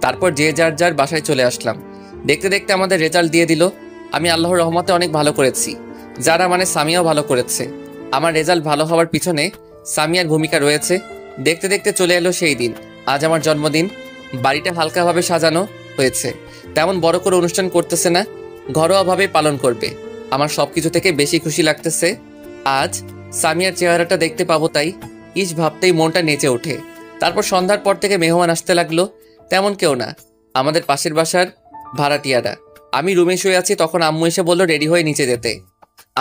তারপর যে যার যার বাসায় চলে আসলাম। দেখতে দেখতে আমাদের রেজাল্ট দিয়ে দিল। আমি আল্লাহর রহমতে অনেক ভালো করেছি, যারা মানে সামিয়াও ভালো করেছে। আমার রেজাল্ট ভালো হওয়ার পিছনে সামিয়ার ভূমিকা রয়েছে। দেখতে দেখতে চলে এলো সেই দিন। আজ আমার জন্মদিন। বাড়িটা হালকাভাবে সাজানো হয়েছে, তেমন বড় করে অনুষ্ঠান করতেছে না, ঘরোয়াভাবে পালন করবে। আমার সবকিছু থেকে বেশি খুশি লাগতেছে আজ সামিয়ার চেহারাটা দেখতে পাবো, তাই ইস ভাবতেই মনটা নেচে ওঠে। তারপর সন্ধ্যার পর থেকে মেহমান আসতে লাগলো। তেমন কেউ না, আমাদের পাশের বাসার ভাড়াটিয়ারা। আমি রুমে শুয়ে আছি, তখন আম্মু এসে বললো রেডি হয়ে নিচে যেতে।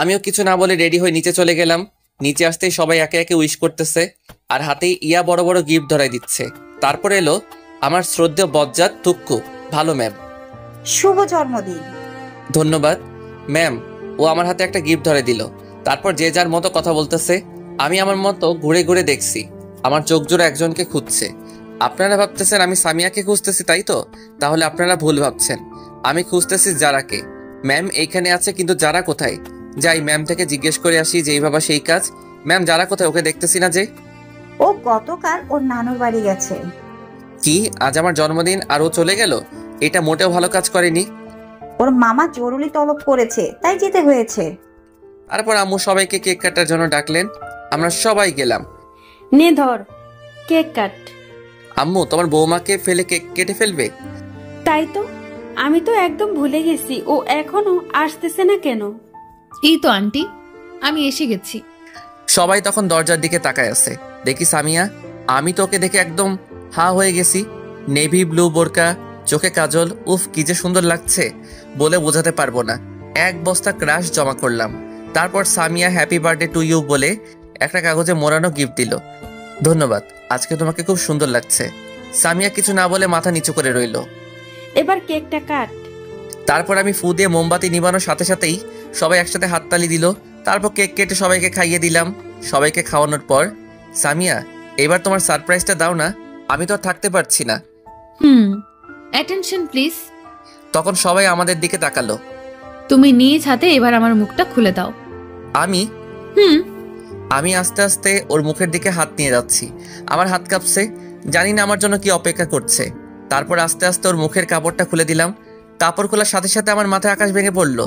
আমিও কিছু না বলে রেডি হয়ে নিচে চলে গেলাম। নিচে আসতেই সবাই একে একে উইশ করতেছে, আর হাতেই ইয়া বড় বড় গিফট ধরাই দিচ্ছে। তারপর এলো আমার শ্রদ্ধেয় বজ্জাত তুক্কু। ভালো ম্যাম। শুভ জন্মদিন। ধন্যবাদ ম্যাম। ও আমার হাতে একটা গিফট ধরে দিল। তারপর যে যার মতো কথা বলতেছে। আমি আমার মতো ঘুরে ঘুরে দেখছি, আমার চোখ জোড়া একজনকে খুঁজছে। আপনারা ভাবতেছেন আমি সামিয়াকে খুঁজতেছি, তাই তো? তাহলে আপনারা ভুল ভাবছেন, আমি খুঁজতেছি যারাকে। ম্যাম এইখানে আছে, কিন্তু যারা কোথায়? যাই ম্যাম থেকে জিজ্ঞেস করে আসি, যেই ভাবা সেই কাজ। ম্যাম যারা কোথায়? ওকে দেখতেছি না যে। ও গতকাল ওর নানুর বাড়ি গেছে। কি, আজ আমার জন্মদিন আর ও চলে গেল? এটা মোটেও ভালো কাজ করেনি। ওর মামা জরুরি তলব করেছে, তাই যেতে হয়েছে। তারপর আম্মু সবাইকে কেক কাটার জন্য ডাকলেন। আমরা সবাই গেলাম। নে ধর কেক কাট। আম্মু, তোমার বৌমাকে ফেলে কেক কেটে ফেলবে? তাই তো, আমি তো একদম ভুলে গেছি ও এখনো আসতেছে না কেন। এই তো আন্টি, আমি এসে গেছি। সবাই তখন দরজার দিকে তাকায় আছে। দেখি সামিয়া। আমি তো ওকে দেখে একদম হা হয়ে গেছি। নেভি ব্লু বোরকা, চোখে কাজল, উফ কি যে সুন্দর লাগছে, বলে বোঝাতে পারবো না। এক বস্তা ক্রাশ জমা করলাম। তারপর Samiya happy birthday to you বলে একটা কাগজে মোড়ানো গিফট দিল। ধন্যবাদ, আজকে তোমাকে খুব সুন্দর লাগছে। সামিয়া কিছু না বলে মাথা নিচু করে রইল। এবার কেকটা কাট। তারপর আমি ফু দিয়ে মোমবাতি নিবানোর সাথে সাথেই সবাই একসাথে হাততালি দিল। তারপর কেক কেটে সবাইকে খাইয়ে দিলাম। সবাইকে খাওয়ানোর পর, সামিয়া এবার তোমার সারপ্রাইজটা দাও না, আমি তো আর থাকতে পারছি না। Attention please. তখন সবাই আমাদের দিকে তাকালো। তুমি নিজ হাতে এবার আমার মুখটা খুলে দাও। আমি আস্তে আস্তে ওর মুখের দিকে হাত নিয়ে যাচ্ছি। আমার হাত কাঁপছে, জানি না আমার জন্য কি অপেক্ষা করছে। তারপর আস্তে আস্তে ওর মুখের কাপড়টা খুলে দিলাম। কাপড় খোলার সাথে সাথে আমার মাথায় আকাশ ভেঙে পড়লো।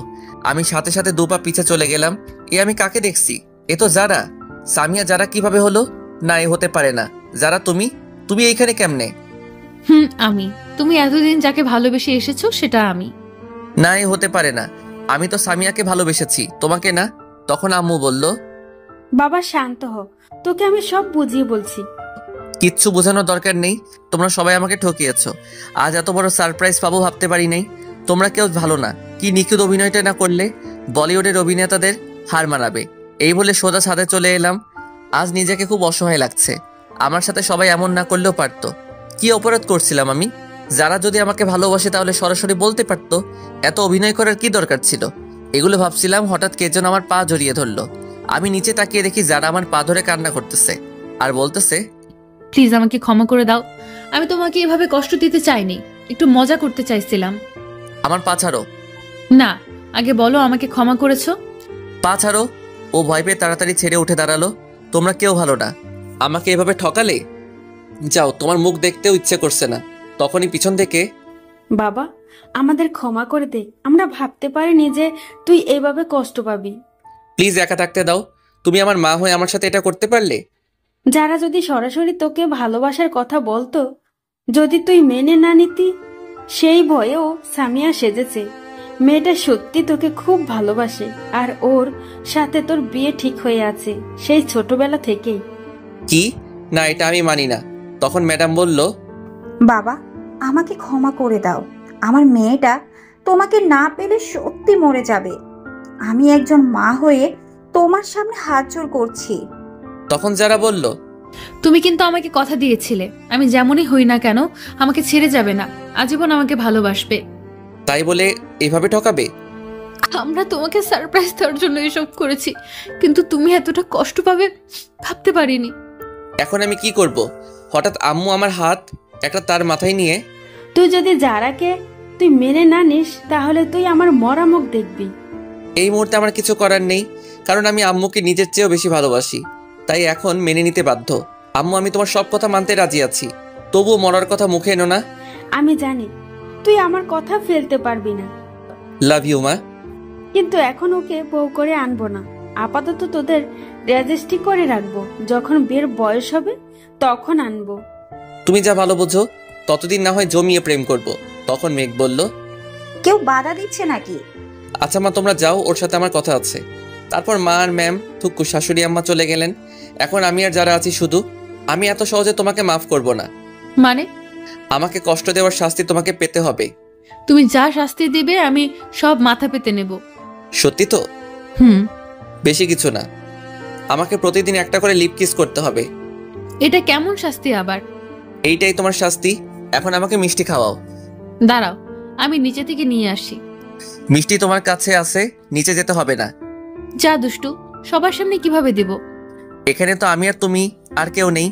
আমি সাথে সাথে 2 পা পিছে চলে গেলাম। আমি কাকে দেখছি? এ তো যারা। সামিয়া, যারা কিভাবে হলো? না, এ হতে পারে না। যারা, তুমি এইখানে কেমনে? আমি। তুমি এতদিন যাকে ভালোবেসে এসেছো সেটা আমি। না, এ হতে পারে না। আমি তো সামিয়াকে ভালোবেসেছি, তোমাকে না। তখন আম্মু বলল, বাবা শান্ত হ, তোকে আমি সব বুঝিয়ে বলছি। কিচ্ছু বোঝানোর দরকার নেই, তোমরা সবাই আমাকে ঠকিয়েছো। আজ এত বড় সারপ্রাইজ পাবো ভাবতে পারি নাই। তোমরা কেউ ভালো না। কি নিখুঁত অভিনয়টা না করলে বলিউডের অভিনেতাদের হার মানাবে। এই বলে সোজা ছাদে চলে এলাম। আজ নিজেকে খুব অসহায় লাগছে। আমার সাথে সবাই এমন না করলেও পারতো। কি অপরাধ করছিলাম আমি? যারা যদি আমাকে ভালোবাসে তাহলে সরাসরি বলতে পারতো। এত অভিনয় করার কি দরকার ছিল? এগুলো ভাবছিলাম, হঠাৎ কে যেন আমার পা জড়িয়ে ধরলো। আমি নিচে তাকিয়ে দেখি যারা আমার পা ধরে কান্না করতেছে আর বলতেছে, প্লিজ আমাকে ক্ষমা করে দাও, আমি তোমাকে এভাবে কষ্ট দিতে চাইনি, একটু মজা করতে চাইছিলাম। আমার পা ছাড়ো। না, আগে বলো আমাকে ক্ষমা করেছো। পা ছাড়ো। ও ভয় পেয়ে তাড়াতাড়ি ছেড়ে উঠে দাঁড়ালো। তোমরা কেউ ভালো না, আমাকে এভাবে ঠকালে। যাও, তোমার মুখ দেখতেও ইচ্ছে করছে না। তখনই পিছন থেকে, বাবা আমাদের ক্ষমা করে দে, আমরা ভাবতে পারিনি যে তুই এইভাবে কষ্ট পাবি। প্লিজ একা থাকতে দাও। তুমি আমার মা হয়ে আমার সাথে এটা করতে পারলে? যারা যদি সরাসরি তোকে ভালোবাসার কথা বলতো, যদি তুই মেনে না নিতি, সেই ভয়েও সামিয়া সেজেছে। মেয়েটা সত্যি তোকে খুব ভালোবাসে আর ওর সাথে তোর বিয়ে ঠিক হয়ে আছে সেই ছোটবেলা থেকেই। কি না, এটা আমি মানি না। তখন ম্যাডাম বলল, বাবা আমাকে ক্ষমা করে দাও, আমার মেয়েটা তোমাকে না পেলে সত্যি মরে যাবে। আমি একজন মা হয়ে তোমার সামনে হাত জোড় করছি। তখন যারা বলল, তুমি কিন্তু আমাকে কথা দিয়েছিলে আমি যেমনই হই না কেন আমাকে ছেড়ে যাবে না, আজীবন আমাকে ভালোবাসবে। তাই বলে এভাবে ঠকাবে? আমরা তোমাকে সারপ্রাইজ দেওয়ার জন্য এসব করেছি, কিন্তু তুমি এতটা কষ্ট পাবে ভাবতে পারিনি। এখন আমি কি করব? হঠাৎ আম্মু আমার হাত একটা তার মাথায় নিয়ে, তুই যদি যারাকে তুই মেনে না নিস তাহলে তুই আমার মরা মুখ দেখবি। এই মুহূর্তে আমার কিছু করার নেই, কারণ আমি আম্মুকে নিজের চেয়েও বেশি ভালোবাসি। তাই এখন মেনে নিতে বাধ্য। আম্মু, আমি তোমার সব কথা মানতে রাজি আছি, তবুও মরার কথা মুখে এনো না। আমি জানি তুই আমার কথা ফেলতে পারবি না, লাভ ইউ মা। কিন্তু এখন ওকে বউ করে আনবো না। আপাতত তোদের রেজিস্ট্রি করে রাখবো, যখন বিয়ের বয়স হবে তখন আনবো। তুমি যা ভালো বোঝো, ততদিন না হয় জমিয়ে প্রেম করব। তখন মেঘ বলল, কেউ বাধা দিচ্ছে নাকি? আচ্ছা মা, তোমরা যাও, ওর সাথে আমার কথা আছে। তারপর মা আর ম্যাম, থুক্কু শাশুড়ি আম্মা চলে গেলেন। এখন আমি আর যারা আছি শুধু। আমি এত সহজে তোমাকে মাফ করব না। মানে? আমাকে কষ্ট দেওয়ার শাস্তি তোমাকে পেতে হবে। তুমি যা শাস্তি দিবে আমি সব মাথা পেতে নেব। সত্যি তো? হুম। বেশি কিছু না, আমাকে প্রতিদিন একটা করে লিপ কিস করতে হবে। এটা কেমন শাস্তি আবার? এইটাই তোমার শাস্তি। এখন আমাকে মিষ্টি খাওয়াও। দাঁড়াও, আমি নিচে থেকে নিয়ে আসি। মিষ্টি তোমার কাছে আছে, নিচে যেতে হবে না। যা দুষ্টু, সবার সামনে কিভাবে দেব? এখানে তো আমি আর তুমি, আর কেউ নেই।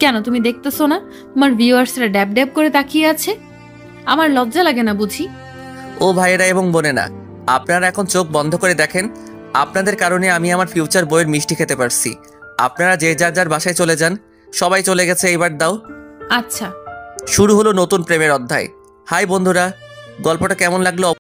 কেন তুমি দেখতেছো না তোমার ভিউয়ার্সরা ড্যাব ড্যাব করে তাকিয়ে আছে? আমার লজ্জা লাগে না বুঝি? ও ভাইয়েরা এবং বোনেরা, আপনারা এখন চোখ বন্ধ করে দেখেন। আপনাদের কারণে আমি আমার ফিউচার বইয়ের মিষ্টি খেতে পারছি। আপনারা যে যার যার বাসায় চলে যান। সবাই চলে গেছে, এবার দাও। আচ্ছা। শুরু হলো নতুন প্রেমের অধ্যায়। হাই বন্ধুরা, গল্পটা কেমন লাগলো